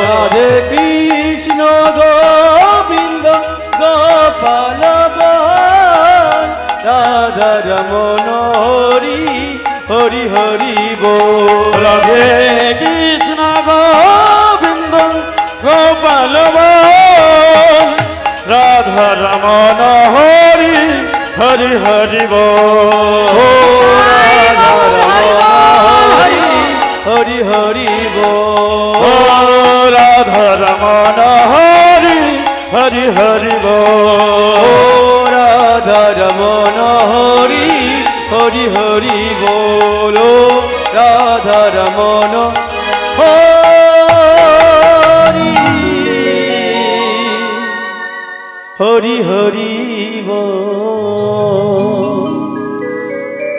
রাধে কৃষ্ণ গোবিন্দ গোপাল রাধা রমণ হরি হরি হরি রাধে কৃষ্ণ গোবিন্দ গোপাল রাধা রমণ হরি হরি হরি হরি হরি রাধা রমণ হরি হরি হরি রাধা রমণ হরি হরি হরি বলো রাধা রমণ হরি হরি হরি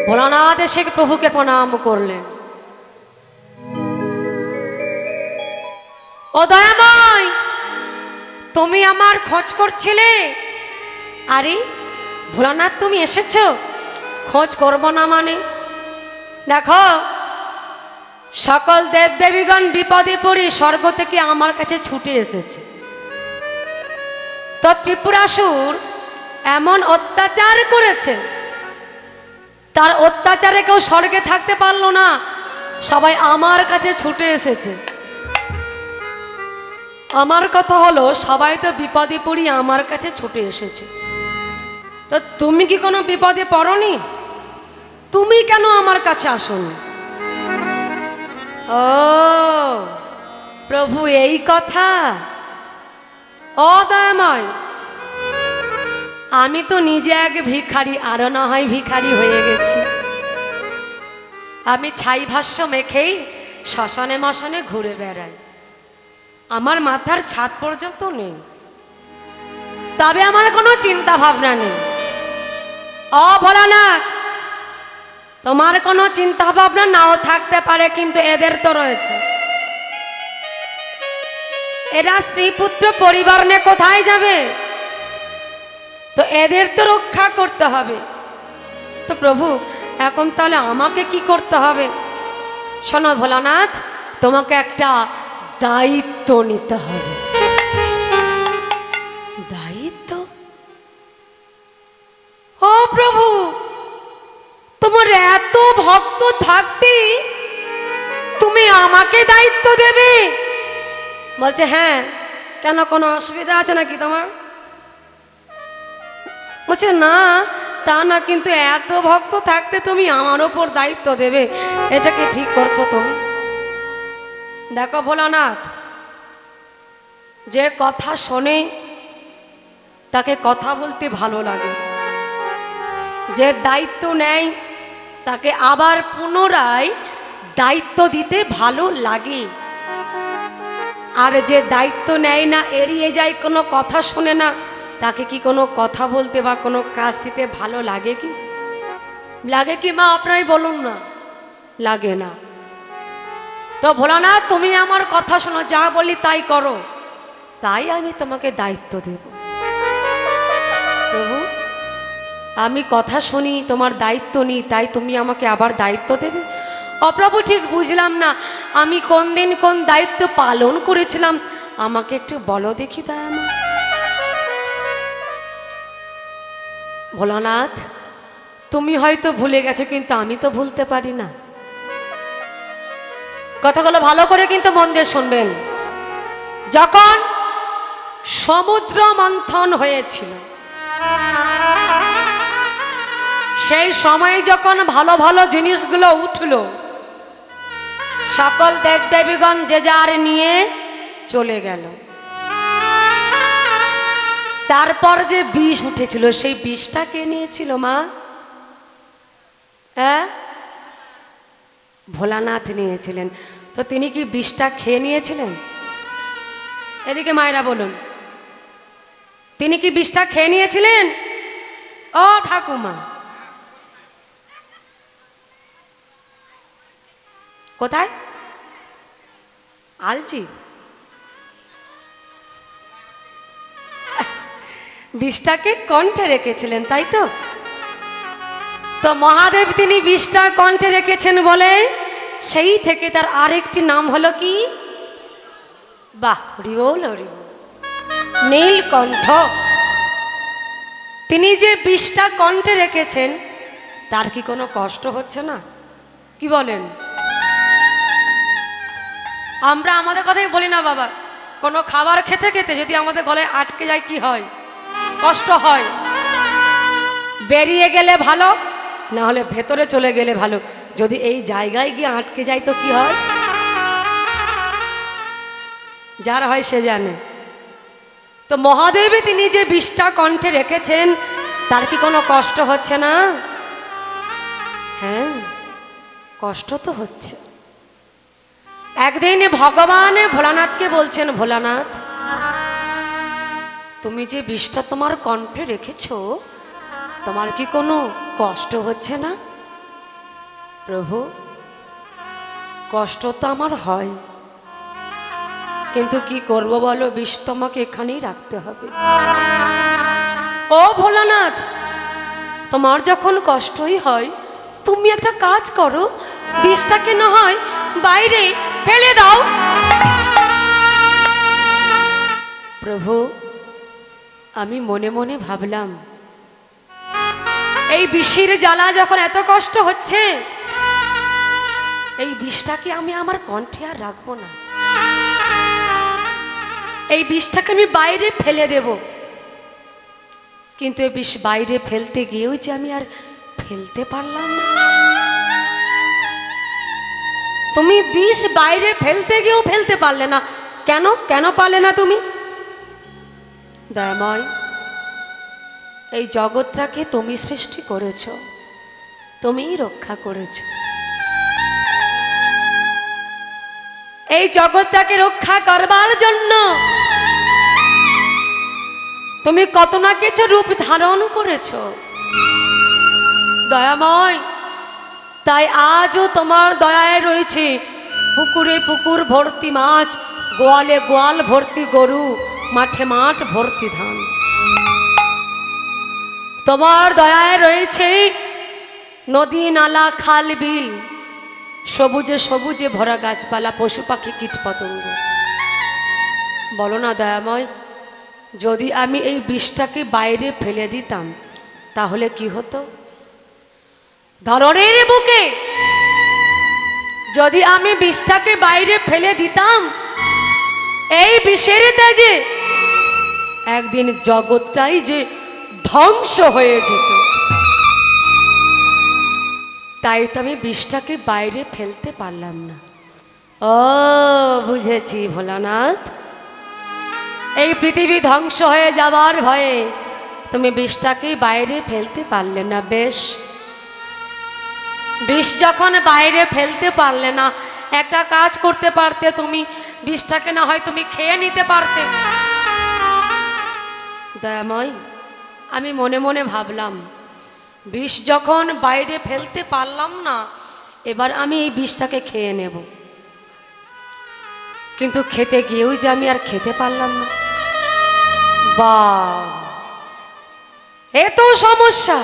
ভোলানাথ এসে প্রভুকে প্রণাম করলেন। ও দয়াময়, তুমি আমার খোঁজ করছিলে? আরে ভোলানাথ, তুমি এসেছো, খোঁজ করব না মানে? দেখো, সকল দেবদেবীগণ বিপদে পড়ে স্বর্গ থেকে আমার কাছে ছুটে এসেছে। তো ত্রিপুরাসুর এমন অত্যাচার করেছে, তার অত্যাচারে কেউ স্বর্গে থাকতে পারলো না, সবাই আমার কাছে ছুটে এসেছে। আমার কথা হলো, সবাই তো বিপদে পড়ি আমার কাছে ছুটে এসেছে, তো তুমি কি কোনো বিপদে পড়নি? তুমি কেন আমার কাছে আসোনি? ও প্রভু, এই কথা। ও দয়াময়, আমি তো নিজে এক ভিখারি, আরো না হয় ভিখারি হয়ে গেছি। আমি ছাই ভাষ্য মেখেই শ্মশানে মশানে ঘুরে বেড়াই, আমার মাথার ছাদ পর্যন্ত নেই, তবে আমার কোনো চিন্তা ভাবনা নেই। ও ভোলানাথ, তোমার কোনো চিন্তা ভাবনা নাও থাকতে পারে, কিন্তু এদের তো রয়েছে। এরা স্ত্রী পুত্র পরিবার নিয়ে কোথায় যাবে? তো এদের তো রক্ষা করতে হবে। তো প্রভু, এখন তাহলে আমাকে কি করতে হবে? শোনো ভোলানাথ, তোমাকে একটা দায়িত্ব নিতে হবে। দায়িত্ব? ও প্রভু, তোমার এত ভক্ত থাকতে তুমি আমাকে দায়িত্ব দেবে? বলছে হ্যাঁ। কেন, কোনো অসুবিধা আছে নাকি তোমার? বলছে না, তা না, কিন্তু এত ভক্ত থাকতে তুমি আমার ওপর দায়িত্ব দেবে, এটা কি ঠিক করছো তুমি? দেখো ভোলানাথ, যে কথা শোনে তাকে কথা বলতে ভালো লাগে, যে দায়িত্ব নেয় তাকে আবার পুনরায় দায়িত্ব দিতে ভালো লাগে। আর যে দায়িত্ব নেয় না, এড়িয়ে যায়, কোনো কথা শোনে না, তাকে কি কোনো কথা বলতে বা কোনো কাজ দিতে ভালো লাগে কি? লাগে কি মা, আপনারাই বলুন না। লাগে না। তো ভোলানাথ, তুমি আমার কথা শোনো, যা বলি তাই করো, তাই আমি তোমাকে দায়িত্ব দেব। প্রভু, আমি কথা শুনি, তোমার দায়িত্ব নিই, তাই তুমি আমাকে আবার দায়িত্ব দেবে? অপ্রভু, ঠিক বুঝলাম না, আমি কোন দিন কোন দায়িত্ব পালন করেছিলাম আমাকে একটু বলো দেখি দয়াময়। ভোলানাথ, তুমি হয়তো ভুলে গেছো, কিন্তু আমি তো ভুলতে পারি না। কথাগুলো ভালো করে কিন্তু মন দিয়ে শুনবেন। যখন সমুদ্র মন্থন হয়েছিল, সেই সময় যখন ভালো ভালো জিনিসগুলো উঠলো, সকল দেবদেবীগণ যে যার নিয়ে চলে গেল। তারপর যে বিষ উঠেছিল, সেই বিষটা কে নিয়েছিল মা? হ্যাঁ, ভোলানাথ নিয়েছিলেন। তো তিনি কি বিষটা খেয়ে নিয়েছিলেন? এদিকে মায়েরা বলুন, তিনি কি বিষটা খেয়ে নিয়েছিলেন? ও ঠাকুমা, কোথায়? আলজি বিষটাকে কণ্ঠে রেখেছিলেন, তাই তো? তো মহাদেব তিনি বিষটা কণ্ঠে রেখেছেন বলে সেই থেকে তার আরেকটি নাম হলো কি? বাহ, হরিবোল হরিবোল, নীলকণ্ঠ। তিনি যে বিষটা কণ্ঠে রেখেছেন, তার কি কোনো কষ্ট হচ্ছে না? কি বলেন? আমরা আমাদের কথাই বলি না বাবা, কোনো খাবার খেতে খেতে যদি আমাদের গলায় আটকে যায় কি হয়? কষ্ট হয়। বেরিয়ে গেলে ভালো, না হলে ভেতরে চলে গেলে ভালো। যদি এই জায়গায় গিয়ে আটকে যায় তো কি হয়? যার হয় সে জানে। তো মহাদেবী তিনি যে বিষটা কণ্ঠে রেখেছেন, তার কি কোনো কষ্ট হচ্ছে না? হ্যাঁ, কষ্ট তো হচ্ছে। একদিন ভগবান ভোলানাথকে বলছেন, ভোলানাথ, তুমি যে বিষটা তোমার কণ্ঠে রেখেছো, তোমার কি কোনো কষ্ট হচ্ছে না? প্রভু, কষ্ট তো আমার হয়, কিন্তু কি করব বলো, বিষ তোমাকে এখানেই রাখতে হবে। ও ভোলানাথ, তোমার যখন কষ্টই হয়, তুমি একটা কাজ করো, বিষটাকে না হয় বাইরে ফেলে দাও। প্রভু, আমি মনে মনে ভাবলাম, এই বিষের জ্বালা যখন এত কষ্ট হচ্ছে, এই বিষটাকে আমি আমার কণ্ঠে আর রাখবো না, এই বিষটাকে আমি বাইরে ফেলে দেব। কিন্তু এই বিষ বাইরে ফেলতে গিয়েও যে আমি আর ফেলতে পারলাম না। তুমি বিষ বাইরে ফেলতে গিয়েও ফেলতে পারলে না, কেন? কেন পারলে না তুমি? দয়াময়, এই জগৎটাকে তুমি সৃষ্টি করেছ, তুমিই রক্ষা করেছ। এই জগৎটাকে রক্ষা করবার জন্য তুমি কত না কিছু রূপ ধারণ করেছ দয়াময়। তাই আজও তোমার দয়ায় রয়েছে পুকুরে পুকুর ভর্তি মাছ, গোয়ালে গোয়াল ভর্তি গরু, মাঠে মাঠ ভর্তি ধান। তোমার দয়ায় রয়েছে নদী নালা খাল বিল, সবুজে সবুজে ভরা গাছপালা, পশু পাখি কীট পতঙ্গ। বলো না দয়াময়, যদি আমি এই বিষটাকে বাইরে ফেলে দিতাম তাহলে কি হতো? ধরনের বুকে যদি আমি বিষটাকে বাইরে ফেলে দিতাম, এই বিষের তেজে একদিন জগৎটাই যে ধ্বংস হয়ে যেত। তাই তো আমি বিষটাকে বাইরে ফেলতে পারলাম না। ও বুঝেছি ভোলানাথ, এই পৃথিবী ধ্বংস হয়ে যাবার ভয়ে তুমি বিষটাকে বাইরে ফেলতে পারলে না। বেশ, বিষ যখন বাইরে ফেলতে পারলে না, একটা কাজ করতে পারতে, তুমি বিষটাকে না হয় তুমি খেয়ে নিতে পারতে। দয়াময়, আমি মনে মনে ভাবলাম, বিষ যখন বাইরে ফেলতে পারলাম না, এবার আমি এই বিষটাকে খেয়ে নেব। কিন্তু খেতে গিয়েও যে আমি আর খেতে পারলাম না। বা, এ তো সমস্যা,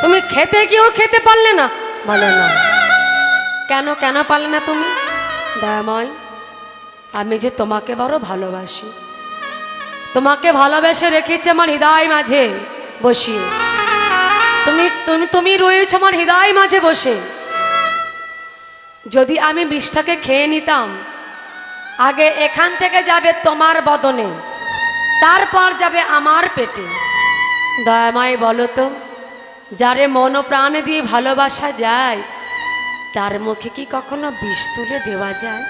তুমি খেতে গিয়েও খেতে পারলে না? বলে না। কেন কেন পারলে না তুমি? দয়াময়, আমি যে তোমাকে বড় ভালোবাসি, তোমাকে ভালোবেসে রেখেছি আমার হৃদয় মাঝে বসিয়ে। তুমি তুমি তুমি রয়েছো আমার হৃদয় মাঝে বসে। যদি আমি বিষটাকে খেয়ে নিতাম, আগে এখান থেকে যাবে তোমার বদনে, তারপর যাবে আমার পেটে। দয়াময় বলো তো, যারে মন ও প্রাণ দিয়ে ভালোবাসা যায়, তার মুখে কি কখনো বিষ তুলে দেওয়া যায়?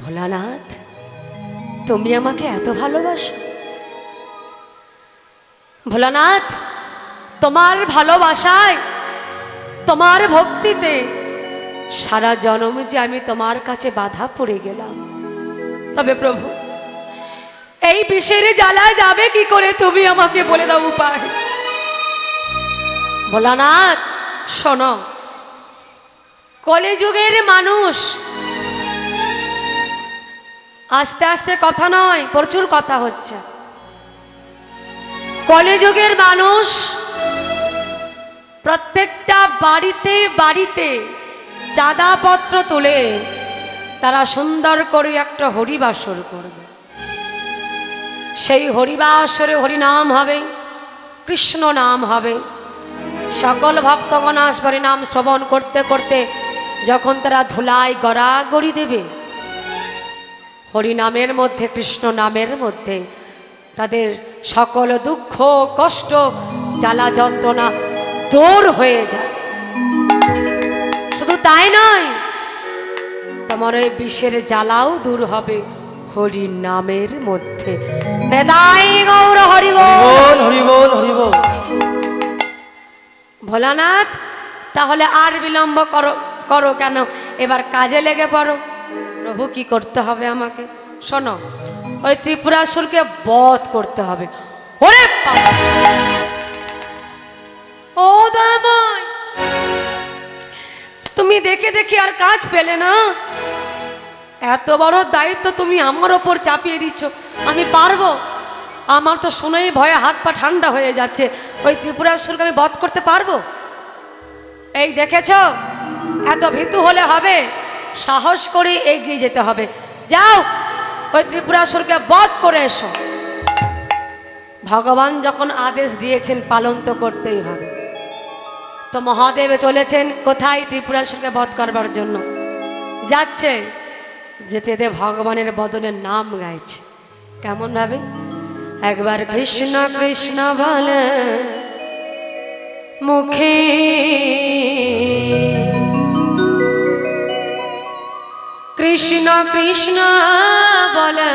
ভোলানাথ, তুমি আমাকে এত ভালোবাসো? ভোলানাথ, তোমার ভালোবাসায়, তোমার ভক্তিতে সারা জন্ম যে আমি তোমার কাছে বাধা পড়ে গেলাম। তবে প্রভু, এই বিষের জ্বালায় যাবে কি করে তুমি আমাকে বলে দাও উপায়। ভোলানাথ শোনো, কলিযুগের মানুষ, আস্তে আস্তে কথা নয়, প্রচুর কথা হচ্ছে। কলিযুগের মানুষ প্রত্যেকটা বাড়িতে বাড়িতে চাঁদাপত্র তুলে তারা সুন্দর করে একটা হরিবাসর করবে। সেই হরিবাসরে হরিনাম হবে, কৃষ্ণ নাম হবে। সকল ভক্তগণ আসবে নাম শ্রবণ করতে করতে। যখন তারা ধুলায় গড়াগড়ি দেবে, হরিনামের মধ্যে, কৃষ্ণ নামের মধ্যে তাদের সকল দুঃখ কষ্ট জ্বালা যন্ত্রণা দূর হয়ে যায়। শুধু তাই নয়, তোমার ওই বিষের জ্বালাও দূর হবে হরি নামের মধ্যে। হৃদয় গৌর হরি বল, হরি বল, হরি বল। ভোলানাথ, তাহলে আর বিলম্ব করো করো কেন? এবার কাজে লেগে পড়ো। প্রভু, কি করতে হবে আমাকে? শোনো, ওই ত্রিপুরাসুরকে বধ করতে হবে। ওরে বাবা! ও দয়াময়, তুমি দেখে দেখে আর কাজ পেলে না? এত বড় দায়িত্ব তুমি আমার ওপর চাপিয়ে দিচ্ছ, আমি পারবো? আমার তো শুনেই ভয়ে হাত পা ঠান্ডা হয়ে যাচ্ছে। ওই ত্রিপুরাসুরকে আমি বধ করতে পারবো? এই দেখেছ, এত ভীতু হলে হবে? সাহস করে এগিয়ে যেতে হবে। যাও, ওই ত্রিপুরাসুরকে বধ করে এসো। ভগবান যখন আদেশ দিয়েছেন, পালন তো করতেই হবে। তো মহাদেব চলেছেন কোথায়? ত্রিপুরাসুরকে বধ করবার জন্য যাচ্ছে। যেতে যেতে ভগবানের বদনের নাম গাইছে। কেমন ভাবে? একবার কৃষ্ণ কৃষ্ণ বলে মুখে, কৃষ্ণ কৃষ্ণ বলে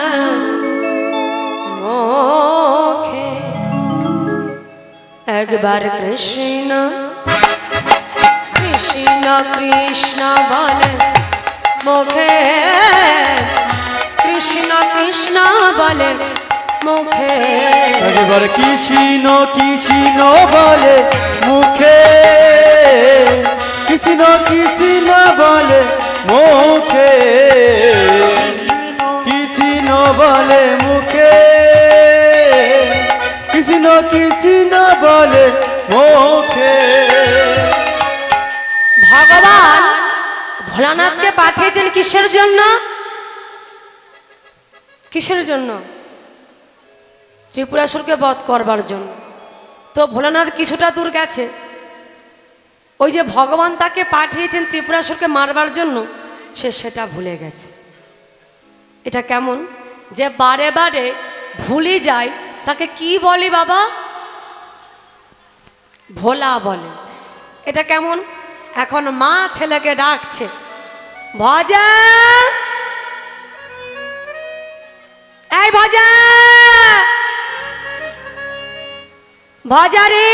মুখে, একবার কৃষ্ণ কৃষ্ণ কৃষ্ণ বলে মুখে, কৃষ্ণ কৃষ্ণ বলে মুখে, একবার কৃষ্ণ কৃষ্ণ বলে মুখে, কৃষ্ণ কৃষ্ণ বলে মুখে, কৃষ্ণ বলে মুখে, কৃষ্ণ কৃষ্ণ বলে মুখে। ভগবান ভোলানাথকে পাঠিয়েছেন কিসের জন্য? কিসের জন্য? ত্রিপুরাসুরকে বধ করবার জন্য। তো ভোলানাথ কিছুটা দূর গেছে, ওই যে ভগবান তাকে পাঠিয়েছেন ত্রিপুরাসুরকে মারবার জন্য, সে সেটা ভুলে গেছে। এটা কেমন যে বারে বারে ভুলে যায়? তাকে কি বলে বাবা? ভোলা বলে। এটা কেমন? এখন মা ছেলেকে ডাকছে, ভজা, এই ভজা, ভজা রে।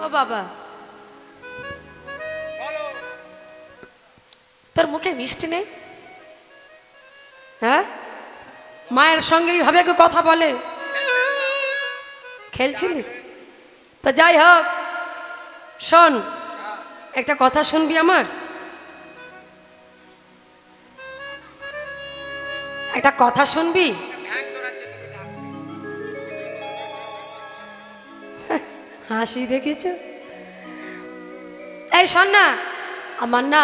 ও বাবা, তোর মুখে মিষ্টি নেই? হ্যাঁ, মায়ের সঙ্গে এইভাবে কেউ কথা বলে? খেলছিলি তো? যাই হোক, শোন, একটা কথা শুনবি আমার? একটা কথা শুনবি? হাসি দেখেছ? এই শোন না, আমার না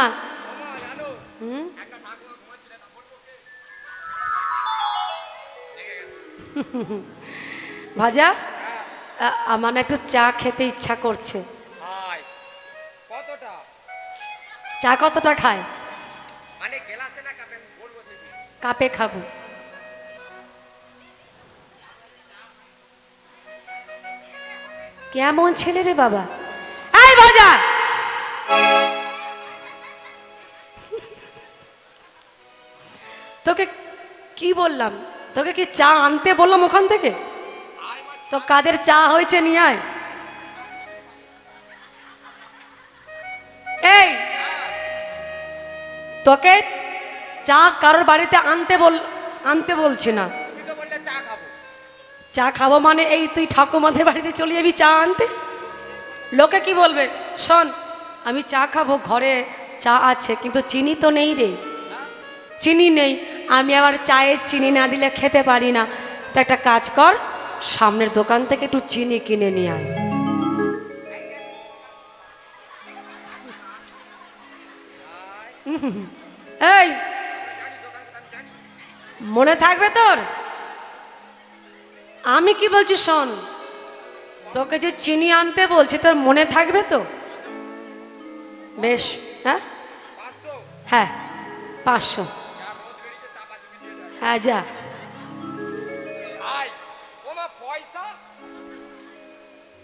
ভাজা আমার না একটু চা খেতে ইচ্ছা করছে। কতটা চা কতটা খায়? মানে গ্লাসে না কাপে বলবো সেদিন। কাপে খাবো। কেমন ছেলে রে বাবা। এই ভাজা, তোকে কি বললাম? তোকে কি চা আনতে বললাম ওখান থেকে? তো কাদের চা হয়েছে নিয়ে আয়। এই তোকে চা কারোর বাড়িতে আনতে বলছি না। তুই তো বললে চা খাবো। চা খাবো মানে এই তুই ঠাকুমাদের বাড়িতে চলে যাবি চা আনতে? লোকে কি বলবে? শোন, আমি চা খাবো, ঘরে চা আছে কিন্তু চিনি তো নেই রে, চিনি নেই। আমি আবার চায়ে চিনি না দিলে খেতে পারি না। তো একটা কাজ কর, সামনের দোকান থেকে একটু চিনি কিনে নিয়ে আয়। এই মনে থাকবে তোর? আমি কি বলছি শোন, তোকে যে চিনি আনতে বলছি তোর মনে থাকবে তো? বেশ, হ্যাঁ হ্যাঁ 500। হ্যাঁ যা। ভাই ওমা পয়সা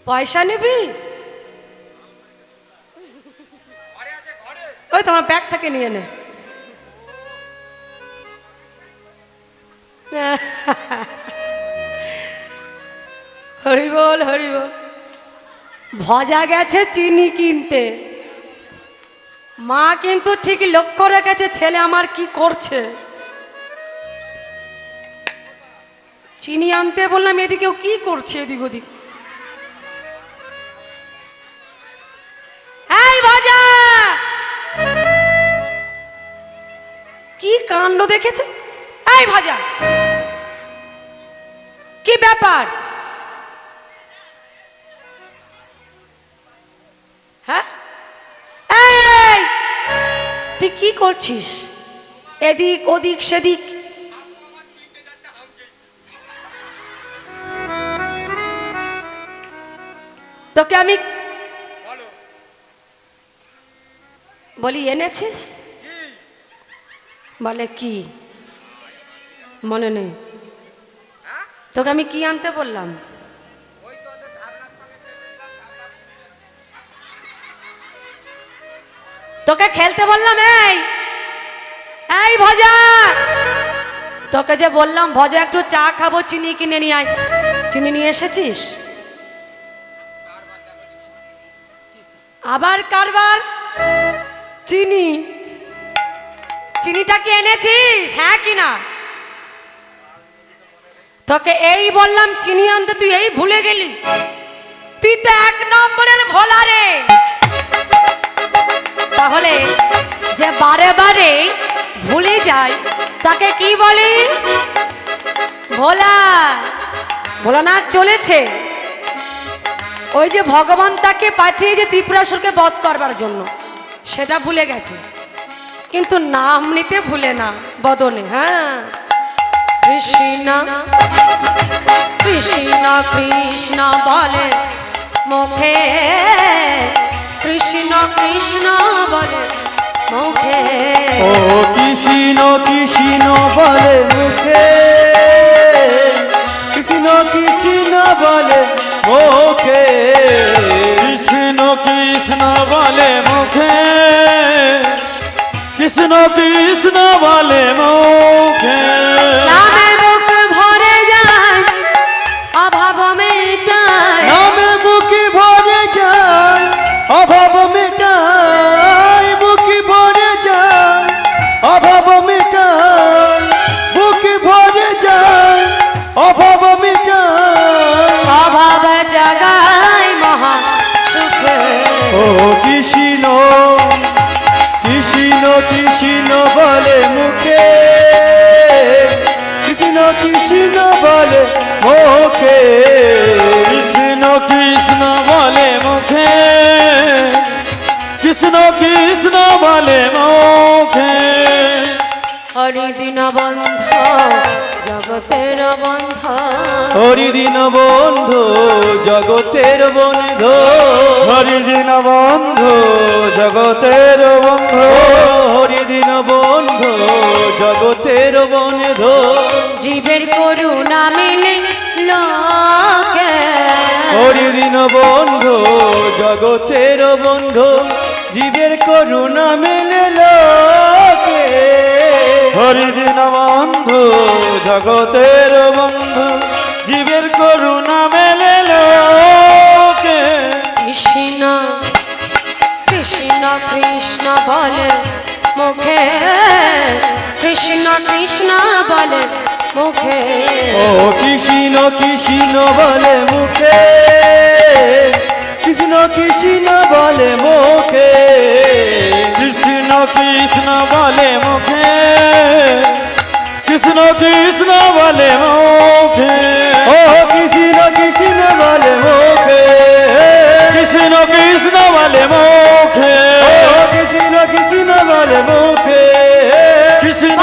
পয়সা নিবি? ঘরে আছে ঘরে। ওই তোমার ব্যাগ থেকে নিয়ে নে। হরি বল হরি বল। ভজা গেছে চিনি কিনতে, মা কিন্তু ঠিক লক্ষ্য রেখেছে ছেলে আমার কি করছে। চিনি আনতে বললাম, এদিকেও কি করছে এদিক ওদিক। এই ভাজা, কি কাণ্ড দেখেছ? এই ভাজা, কি ব্যাপার? হ্যাঁ, এই তুই কি করছিস? এদিক ওদিক সেদিক। তোকে আমি বলো বলি এনেছিস? বলে কি মনে নেই? তোকে আমি কি আনতে বললাম? ওই তো ওদের ধারণার সঙ্গে তোকে খেলতে বললাম। এই এই ভজা, তোকে যে বললাম ভজা একটু চা খাবো, চিনি কিনে নিয়ে আয়। চিনি নিয়ে এসেছিস? আবার কারবার? চিনি, চিনিটা কি এনেছিস? হ্যাঁ কি না? তোকে এই বললাম চিনি আনতে, তুই এই ভুলে গেলি। তুই তো 1 নম্বরের ভোলা রে। তাহলে যে বারে বারে ভুলে যায় তাকে কি বলি? ভোলা। ভোলানাথ চলেছে, ওই যে ভগবান তাকে পাঠিয়েছে ত্রিপুরাসুরকে বধ করবার জন্য, সেটা ভুলে গেছে, কিন্তু নাম নিতে ভুলে না বদনে। হ্যাঁ, কৃষ্ণ কৃষ্ণ কৃষ্ণ বলে মুখে, কৃষ্ণ কৃষ্ণ বলে মুখে। ও কৃষ্ণ কৃষ্ণ বলে মুখে, কৃষ্ণ কৃষ্ণ বলে মুখে, কৃষ্ণ কৃষ্ণ বলে মুখে, কৃষ্ণ কৃষ্ণ বলে মুখে। নামে মুখ ভরে যায় অভাব মেটায়, নামে মুখে ভরে যায় অভাব মেটায়, মুখে ভরে যায় অভাব মেটায়, মুখে ভরে যায় অভাব মেটায়। স্বভাব জাগায় মহা সুখে। ও কৃষ্ণ কৃষ্ণ কৃষ্ণ বলে মুখে, কৃষ্ণ কৃষ্ণ বলে মুখে, কৃষ্ণ কৃষ্ণ বলে মুখে, কৃষ্ণ কৃষ্ণ বলে মুখে। হরি দিন বন্ধ জগতের বন্ধ, হরিদিন বন্ধু জগতের বন্ধু, হরিদিন বন্ধু জগতের বন্ধু, হরিদিন বন্ধু জগতের বন্ধু, জীবের করুণা মিলে লোকে, হরিদিন বন্ধু জগতের বন্ধু, জীবের করুণা মেলে লোকে, হরিদিন বন্ধু জগতের বন্ধু, জীবের করুণা মেলে লোকে। কৃষ্ণ কৃষ্ণ কৃষ্ণ বলে মুখে, কৃষ্ণ কৃষ্ণ বলে মুখে, ও কৃষ্ণ কৃষ্ণ বলে মুখে, কৃষ্ণ কৃষ্ণ বলে মুখে, কৃষ্ণ কৃষ্ণ বলে মুখে, কৃষ্ণ কৃষ্ণ বলে মুখে, ও কৃষ্ণ কৃষ্ণ বলে মুখে, কৃষ্ণ কৃষ্ণ বলে মুখে, ও কৃষ্ণ কৃষ্ণ বলে মুখে, কৃষ্ণ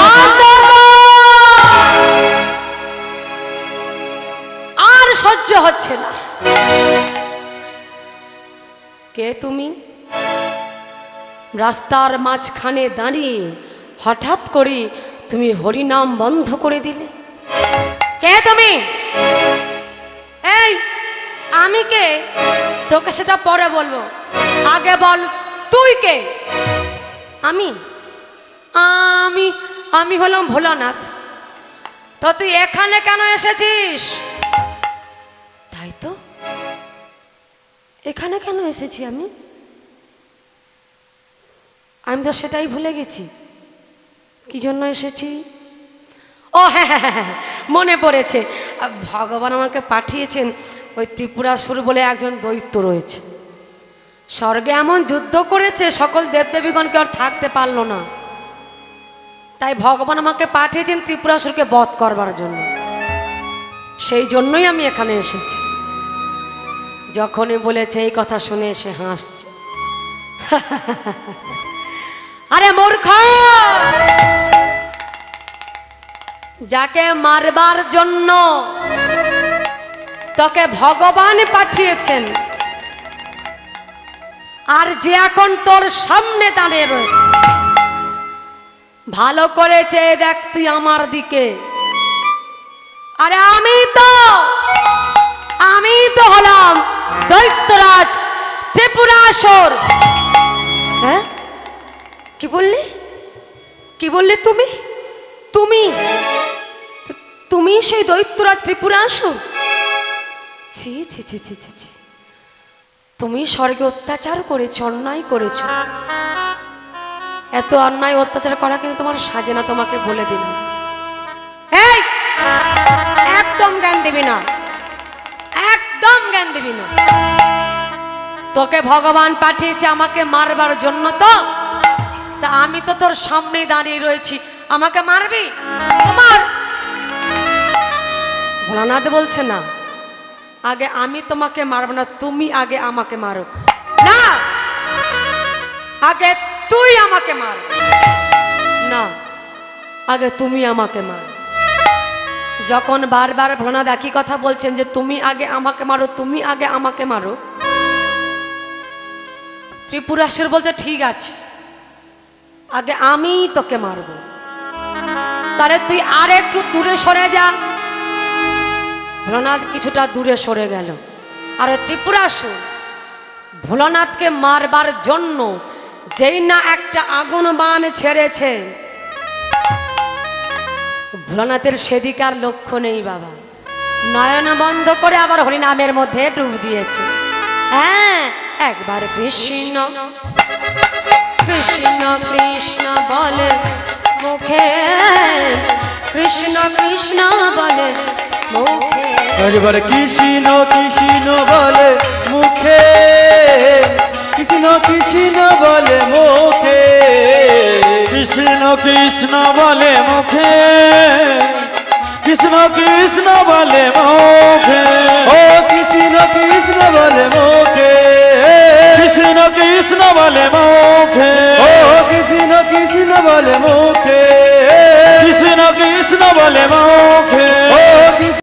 আর সহ্য হচ্ছে না। কে তুমি? রাস্তার মাঝখানে দাঁড়িয়ে হঠাৎ করে তুমি হরিনাম বন্ধ করে দিলে। কে তুমি? এই আমি কে? তোকে সেটা পরে বলবো, আগে বল তুই কে? আমি আমি আমি হলাম ভোলানাথ। তো তুই এখানে কেন এসেছিস? তাই তো, এখানে কেন এসেছি আমি? আমি তো সেটাই ভুলে গেছি কি জন্য এসেছি। ও হ্যাঁ হ্যাঁ হ্যাঁ, মনে পড়েছে। ভগবান আমাকে পাঠিয়েছেন, ওই ত্রিপুরাসুর বলে একজন দৈত্য রয়েছে, স্বর্গে এমন যুদ্ধ করেছে সকল দেবদেবীগণকে আর থাকতে পারলো না, তাই ভগবান আমাকে পাঠিয়েছেন ত্রিপুরাসুরকে বধ করবার জন্য। সেই জন্যই আমি এখানে এসেছি। যখনই বলেছে এই কথা শুনে এসে হাসছে। আরে মূর্খ, যাকে মারবার জন্য তোকে ভগবান পাঠিয়েছেন, আর যে এখন তোর সামনে দাঁড়িয়ে রয়েছে, ভালো করে চেয়ে দেখ তুই আমার দিকে। আরে আমি তো হলাম দৈত্যরাজ ত্রিপুরাসুর। হ্যাঁ, কি বললি? কি বললে তুমি? তুমি তুমি সেই দৈত্যরাজ ত্রিপুরাসুর? ছি ছি ছি ছি ছি ছি, তুমি স্বর্গে অত্যাচার করেছ, অন্যায় করেছ। এত অন্যায় অত্যাচার করা কিন্তু তোমার সাজে না, তোমাকে বলে দিলাম। এই একদম জ্ঞান দিবি না, একদম জ্ঞান দিবি না। তোকে ভগবান পাঠিয়েছে আমাকে মারবার জন্য, তো তা আমি তো তোর সামনেই দাঁড়িয়ে রয়েছি, আমাকে মারবি? তোমার ভোলানাথ বলছে না, আগে আমি তোমাকে মারব না, তুমি আগে আমাকে মারো। না, আগে তুই আমাকে মার। না, আগে তুমি আমাকে মার। যখন বারবার ভোলানাথ একই কথা বলছেন যে তুমি আগে আমাকে মারো, তুমি আগে আমাকে মারো, ত্রিপুরাসুর বলছে ঠিক আছে, আগে আমি তোকে মারব। তাহলে তুই আর একটু দূরে সরে যা। ভোলানাথ কিছুটা দূরে সরে গেল। আর ত্রিপুরাসুর ভোলানাথকে মারবার জন্য যেই না একটা আগুন বাণ ছেড়েছে, ভোলানাথের সেদিকার লক্ষ্য নেই বাবা। নয়ন বন্ধ করে আবার হরিনামের মধ্যে ডুব দিয়েছে। হ্যাঁ, একবার কৃষ্ণ কৃষ্ণ কৃষ্ণ বলে মুখে, কৃষ্ণ কৃষ্ণ বলে মুখে, একবার কৃষ্ণ কৃষ্ণ বলে মুখে, কৃষ্ণ কৃষ্ণ বলে মুখে, কৃষ্ণ কৃষ্ণ বলে মুখে, কৃষ্ণ কৃষ্ণ বলে মুখে, ও কৃষ্ণ কৃষ্ণ বলে মুখে, কৃষ্ণ কৃষ্ণ বলে মুখে, ও কৃষ্ণ কৃষ্ণ বলে মুখে,